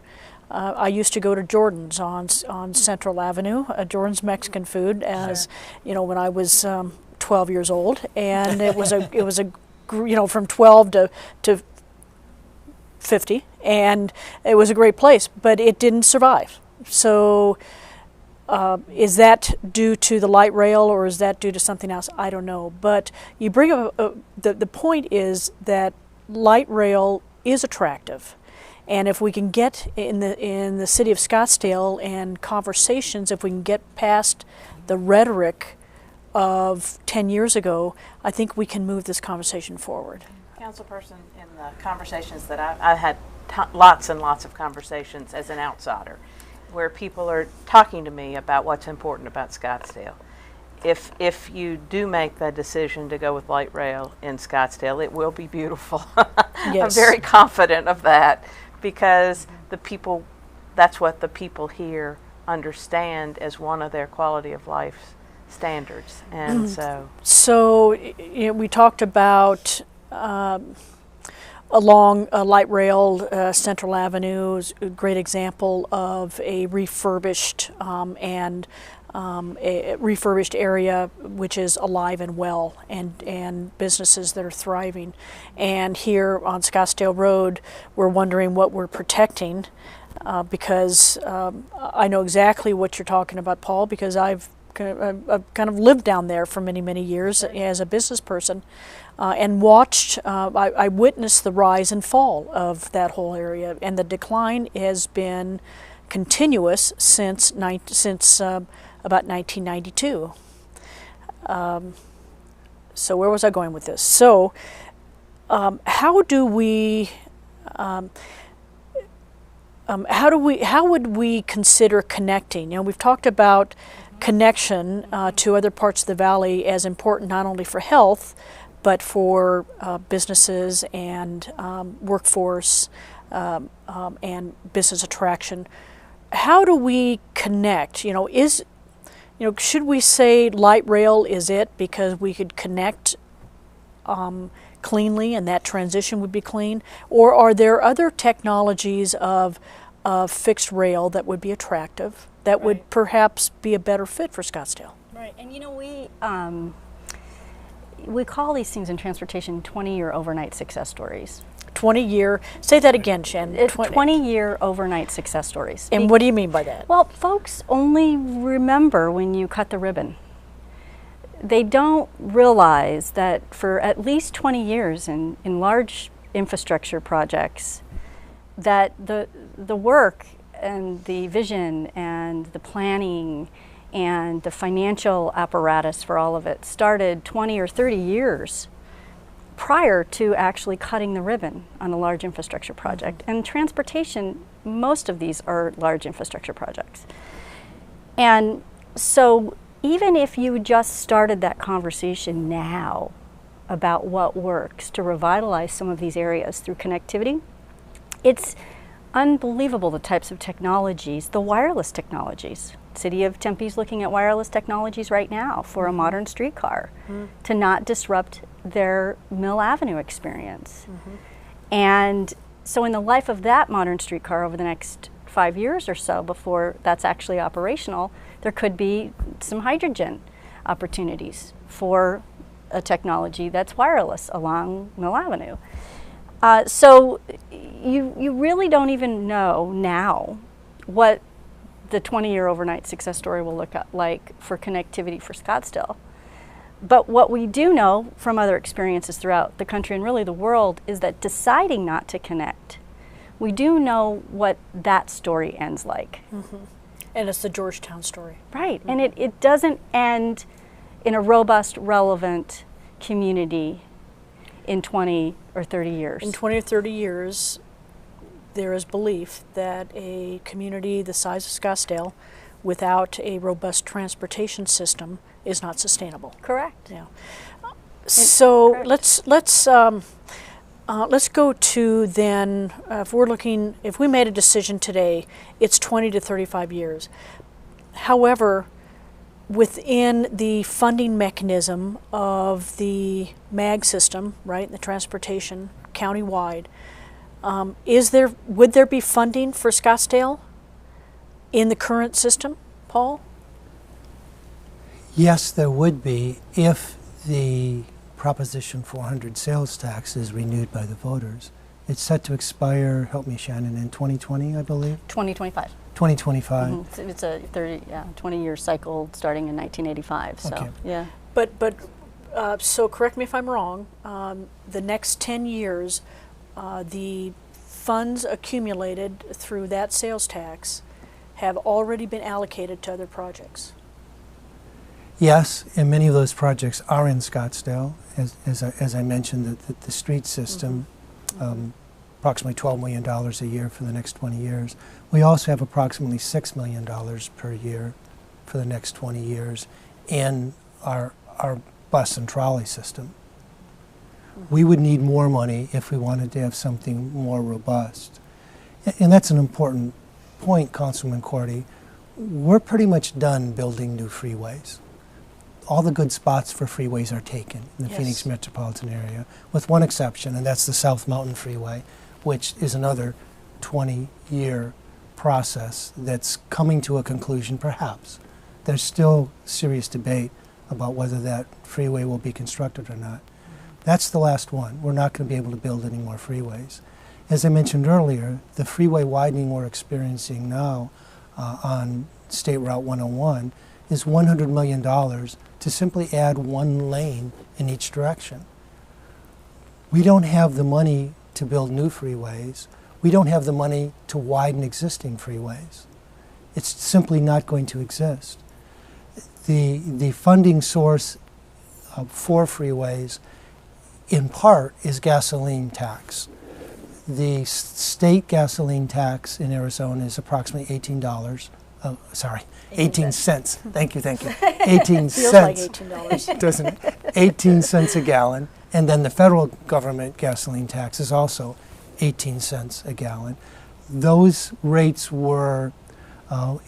used to go to Jordan's on Central Avenue, Jordan's Mexican food, as you know, when I was 12 years old, and it was a from 12 to 50, and it was a great place, but it didn't survive. So is that due to the light rail, or is that due to something else? I don't know. But you bring up the point is that light rail is attractive, and if we can get in the city of Scottsdale and conversations, if we can get past the rhetoric of 10 years ago, I think we can move this conversation forward. Councilperson, in the conversations that I've had lots and lots of conversations as an outsider, where people are talking to me about what's important about Scottsdale. If you do make the decision to go with light rail in Scottsdale, it will be beautiful. Yes. I'm very confident of that, because that's what the people here understand as one of their quality of life standards. And So we talked about along light rail, Central Avenue is a great example of a refurbished a refurbished area which is alive and well, and businesses that are thriving. And here on Scottsdale Road, we're wondering what we're protecting, because I know exactly what you're talking about, Paul, because I've kind of lived down there for many, many years as a business person, and watched, I witnessed the rise and fall of that whole area, and the decline has been continuous since about 1992. So where was I going with this? So how would we consider connecting? You know, we've talked about connection to other parts of the valley as important not only for health, but for businesses and workforce and business attraction. How do we connect? Should we say light rail is it because we could connect cleanly and that transition would be clean? Or are there other technologies of fixed rail that would be attractive, that would perhaps be a better fit for Scottsdale? Right, and we call these things in transportation 20-year overnight success stories. 20-year, say that again, Shen. 20-year overnight success stories. And what do you mean by that? Well, folks only remember when you cut the ribbon. They don't realize that for at least 20 years in large infrastructure projects, that the work and the vision and the planning and the financial apparatus for all of it started 20 or 30 years prior to actually cutting the ribbon on a large infrastructure project. And transportation, most of these are large infrastructure projects. And so even if you just started that conversation now about what works to revitalize some of these areas through connectivity, it's unbelievable the types of technologies, the wireless technologies. City of Tempe's looking at wireless technologies right now for a modern streetcar to not disrupt their Mill Avenue experience. And so in the life of that modern streetcar over the next 5 years or so before that's actually operational, there could be some hydrogen opportunities for a technology that's wireless along Mill Avenue. So you really don't even know now what the 20-year overnight success story will look like for connectivity for Scottsdale. But what we do know from other experiences throughout the country and really the world is that deciding not to connect, we do know what that story ends like. Mm-hmm. And it's the Georgetown story. Right, and it doesn't end in a robust, relevant community in 20 or 30 years. In 20 or 30 years, there is belief that a community the size of Scottsdale without a robust transportation system is not sustainable. Correct. Yeah. So correct. let's go to then, if we made a decision today, it's 20 to 35 years. However, within the funding mechanism of the MAG system, right, the transportation countywide, would there be funding for Scottsdale in the current system, Paul? Yes, there would be if the Proposition 400 sales tax is renewed by the voters. It's set to expire, help me Shannon, in 2020, I believe? 2025. 2025. Mm-hmm. It's a 20-year cycle starting in 1985. So, Okay. yeah. So correct me if I'm wrong, the next 10 years, the funds accumulated through that sales tax have already been allocated to other projects. Yes, and many of those projects are in Scottsdale. As I mentioned, the street system, approximately $12 million a year for the next 20 years. We also have approximately $6 million per year for the next 20 years in our bus and trolley system. We would need more money if we wanted to have something more robust. And that's an important point, Councilman Cordy. We're pretty much done building new freeways. All the good spots for freeways are taken in the Yes. Phoenix metropolitan area, with one exception, and that's the South Mountain Freeway, which is another 20-year process that's coming to a conclusion, perhaps. There's still serious debate about whether that freeway will be constructed or not. That's the last one. We're not going to be able to build any more freeways. As I mentioned earlier, the freeway widening we're experiencing now on State Route 101 is $100 million to simply add one lane in each direction. We don't have the money to build new freeways. We don't have the money to widen existing freeways. It's simply not going to exist. The funding source for freeways, in part, is gasoline tax. The state gasoline tax in Arizona is approximately $18. 18 cents. Thank you. 18 Feels cents. like $18. Doesn't it? 18 cents a gallon. And then the federal government gasoline tax is also 18 cents a gallon. Those rates were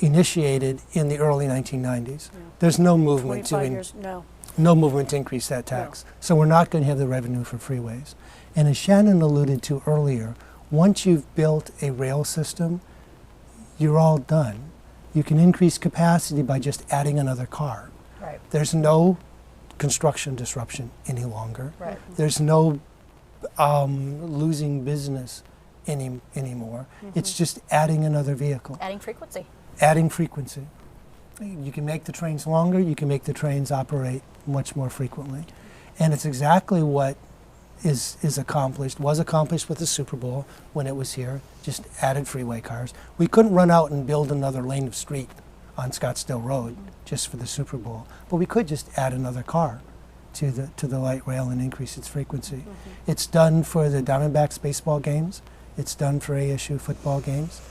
initiated in the early 1990s. Yeah. There's no movement 25 years, no. No movement to increase that tax. No. So we're not going to have the revenue for freeways. And as Shannon alluded to earlier, once you've built a rail system, you're all done. You can increase capacity by just adding another car. Right. There's no construction disruption any longer. Right. There's no losing business anymore. It's just adding another vehicle. Adding frequency. Adding frequency. You can make the trains longer, you can make the trains operate much more frequently. And it's exactly what was accomplished with the Super Bowl when it was here, just added freeway cars. We couldn't run out and build another lane of street on Scottsdale Road just for the Super Bowl, but we could just add another car to the light rail and increase its frequency. It's done for the Diamondbacks baseball games, it's done for ASU football games,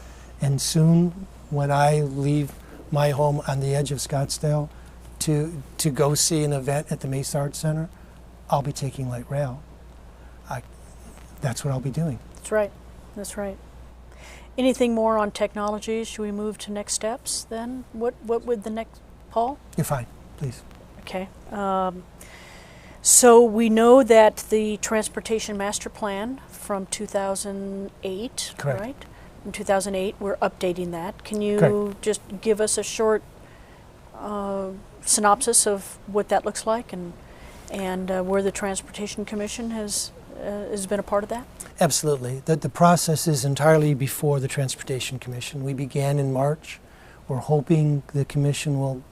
and soon when I leave my home on the edge of Scottsdale to go see an event at the Mesa Arts Center, I'll be taking light rail. That's what I'll be doing. That's right. That's right. Anything more on technology? Should we move to next steps then? What would the next, Paul? You're fine, please. Okay. So we know that the Transportation Master Plan from 2008, Correct. right? In 2008, we're updating that. Can you Correct. just give us a short synopsis of what that looks like and where the Transportation Commission has been a part of that? Absolutely. The process is entirely before the Transportation Commission. We began in March We're hoping the commission will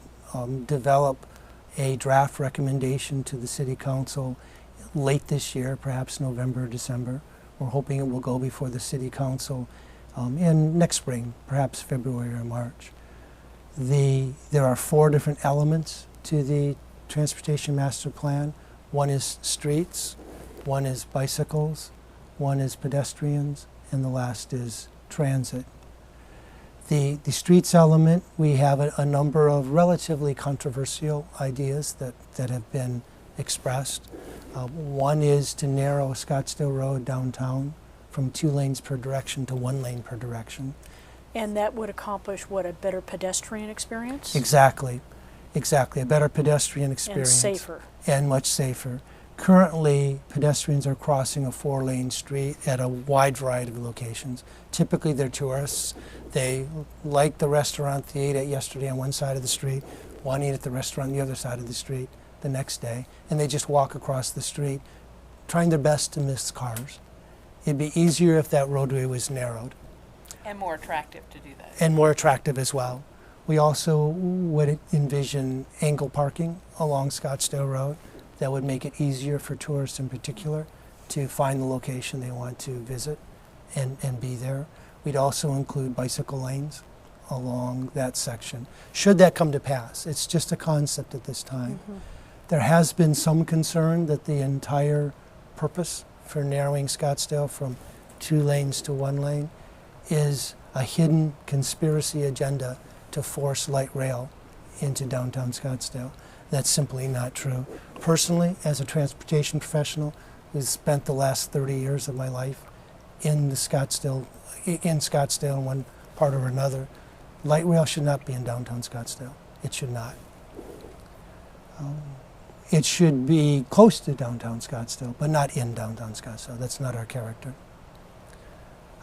develop a draft recommendation to the City Council late this year, perhaps November or December. We're hoping it will go before the City Council in next spring, perhaps February or March. There are 4 different elements to the Transportation Master Plan. One is streets, one is bicycles, one is pedestrians, and the last is transit. The streets element, we have a number of relatively controversial ideas that have been expressed. One is to narrow Scottsdale Road downtown from 2 lanes per direction to 1 lane per direction. And that would accomplish what, a better pedestrian experience? Exactly, exactly. A better pedestrian experience. And safer. And much safer. Currently, pedestrians are crossing a 4-lane street at a wide variety of locations. Typically, they're tourists. They like the restaurant they ate at yesterday on one side of the street, want to eat at the restaurant on the other side of the street the next day, and they just walk across the street, trying their best to miss cars. It'd be easier if that roadway was narrowed. And more attractive to do that. And more attractive as well. We also would envision angle parking along Scottsdale Road. That would make it easier for tourists in particular to find the location they want to visit and be there. We'd also include bicycle lanes along that section, should that come to pass. It's just a concept at this time. Mm-hmm. There has been some concern that the entire purpose for narrowing Scottsdale from 2 lanes to 1 lane is a hidden conspiracy agenda to force light rail into downtown Scottsdale. That's simply not true. Personally, as a transportation professional who's spent the last 30 years of my life in Scottsdale in one part or another, light rail should not be in downtown Scottsdale. It should not. It should be close to downtown Scottsdale, but not in downtown Scottsdale. That's not our character.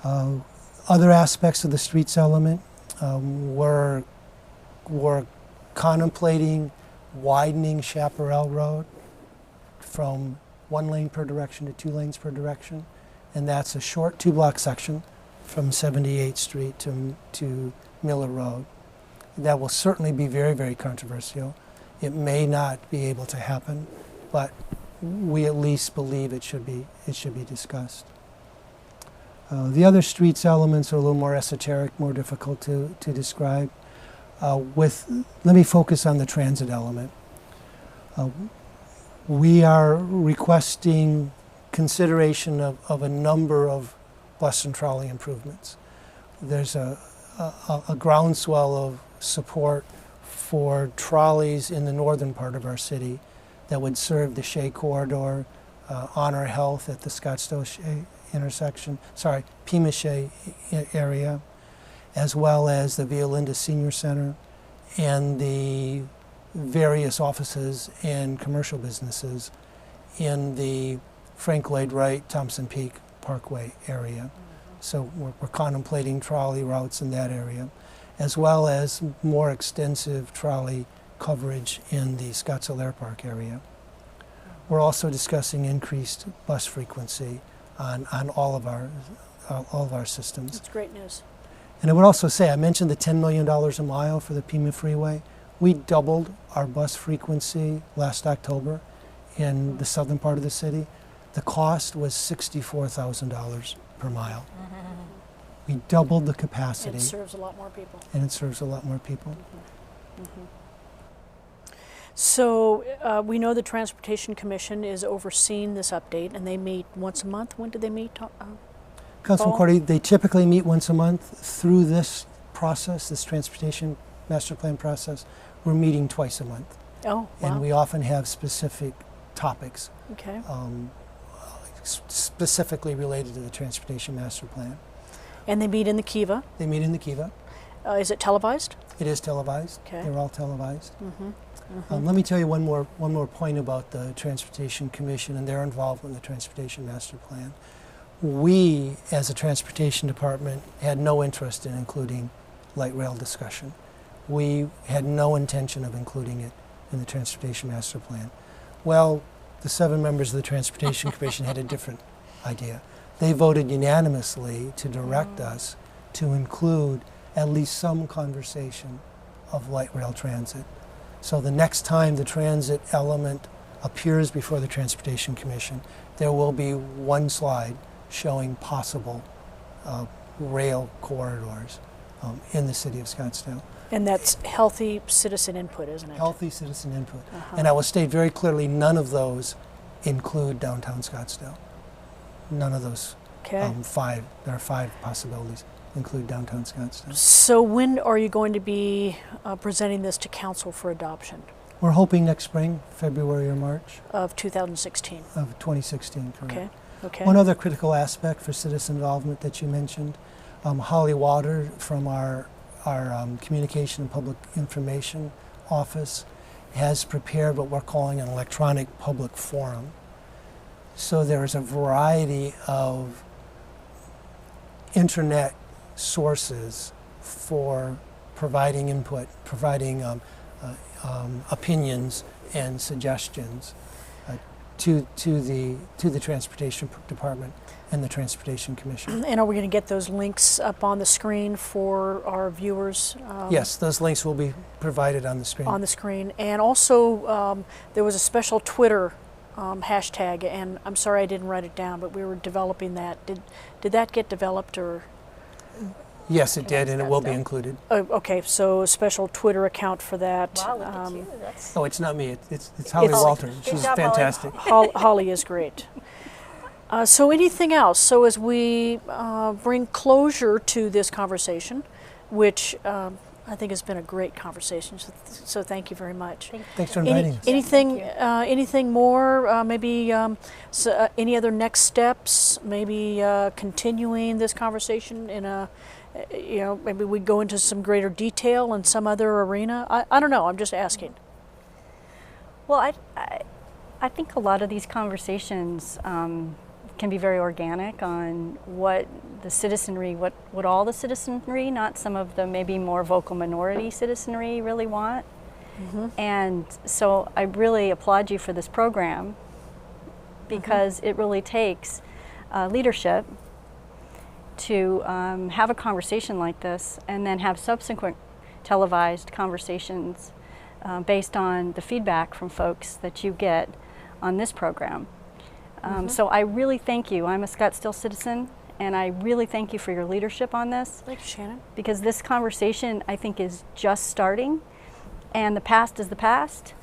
Other aspects of the streets element, we're contemplating widening Chaparral Road from 1 lane per direction to 2 lanes per direction, and that's a short 2-block section from 78th Street to Miller Road. That will certainly be very, very controversial. It may not be able to happen, but we at least believe it should be discussed. The other streets elements are a little more esoteric, more difficult to describe. Let me focus on the transit element. We are requesting consideration of a number of bus and trolley improvements. There's a groundswell of support for trolleys in the northern part of our city that would serve the Shea Corridor, Honor Health at the Scottsdale Shea Pima Shea area, as well as the Violinda Senior Center and the various offices and commercial businesses in the Frank Lloyd Wright, Thompson Peak Parkway area. So we're contemplating trolley routes in that area, as well as more extensive trolley coverage in the Scottsdale Air Park area. We're also discussing increased bus frequency on all of our systems. That's great news. And I would also say, I mentioned the $10 million a mile for the Pima Freeway. We doubled our bus frequency last October in the southern part of the city. The cost was $64,000 per mile. Mm-hmm. We doubled the capacity. And it serves a lot more people. And it serves a lot more people. Mm-hmm. Mm-hmm. So we know the Transportation Commission is overseeing this update, and they meet once a month. When do they meet? Councilman Cordy, they typically meet once a month. Through this process, this Transportation Master Plan process, we're meeting twice a month. Oh, wow. And we often have specific topics. Okay. Specifically related to the Transportation Master Plan. And they meet in the Kiva? They meet in the Kiva. Is it televised? It is televised. Okay. They're all televised. Mm-hmm. Mm-hmm. Let me tell you one more point about the Transportation Commission and their involvement in the Transportation Master Plan. We, as a Transportation Department, had no interest in including light rail discussion. We had no intention of including it in the Transportation Master Plan. Well, the 7 members of the Transportation Commission had a different idea. They voted unanimously to direct us to include at least some conversation of light rail transit. So the next time the transit element appears before the Transportation Commission, there will be one slide showing possible rail corridors in the city of Scottsdale. And that's healthy citizen input, isn't it? Healthy citizen input. And I will state very clearly, none of those include downtown Scottsdale. None of those Okay. five, there are 5 possibilities, include downtown Scottsdale. So when are you going to be presenting this to council for adoption We're hoping next spring, February or March of 2016? of 2016, correct. Okay. Okay. One other critical aspect for citizen involvement that you mentioned, Holly Water from our Communication and Public Information Office has prepared what we're calling an electronic public forum. So there is a variety of internet sources for providing input, providing opinions and suggestions to the Transportation Department and the Transportation Commission. And are we going to get those links up on the screen for our viewers? Yes, those links will be provided on the screen. On the screen. And also, there was a special Twitter hashtag, and I'm sorry I didn't write it down, but we were developing that. Did that get developed, or? Yes, it did, and it will be included. Oh, okay, so a special Twitter account for that. Wow, look at you. That's Oh, it's not me. It's Holly It's- Walter. She's job, Holly. fantastic. Holly is great. So anything else? So as we bring closure to this conversation, which I think has been a great conversation, so thank you very much. Thanks for inviting us. Anything, anything more? Maybe any other next steps? Maybe continuing this conversation in a, maybe we go into some greater detail in some other arena. I don't know. I'm just asking. Well, I think a lot of these conversations can be very organic on what the citizenry, what all the citizenry, not some of the maybe more vocal minority citizenry really want. And so I really applaud you for this program, because it really takes leadership to have a conversation like this and then have subsequent televised conversations based on the feedback from folks that you get on this program. So I really thank you. I'm a Scottsdale citizen, and I really thank you for your leadership on this. Thank you, Shannon. Because this conversation, I think, is just starting, and the past is the past,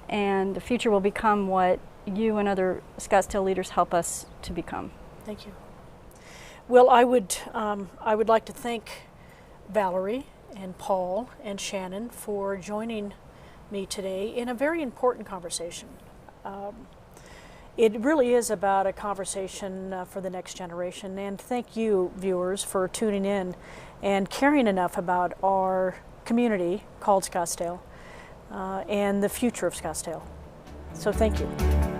and the future will become what you and other Scottsdale leaders help us to become. Thank you. Well, I would like to thank Valerie and Paul and Shannon for joining me today in a very important conversation. It really is about a conversation for the next generation, and thank you, viewers, for tuning in and caring enough about our community called Scottsdale and the future of Scottsdale. So thank you.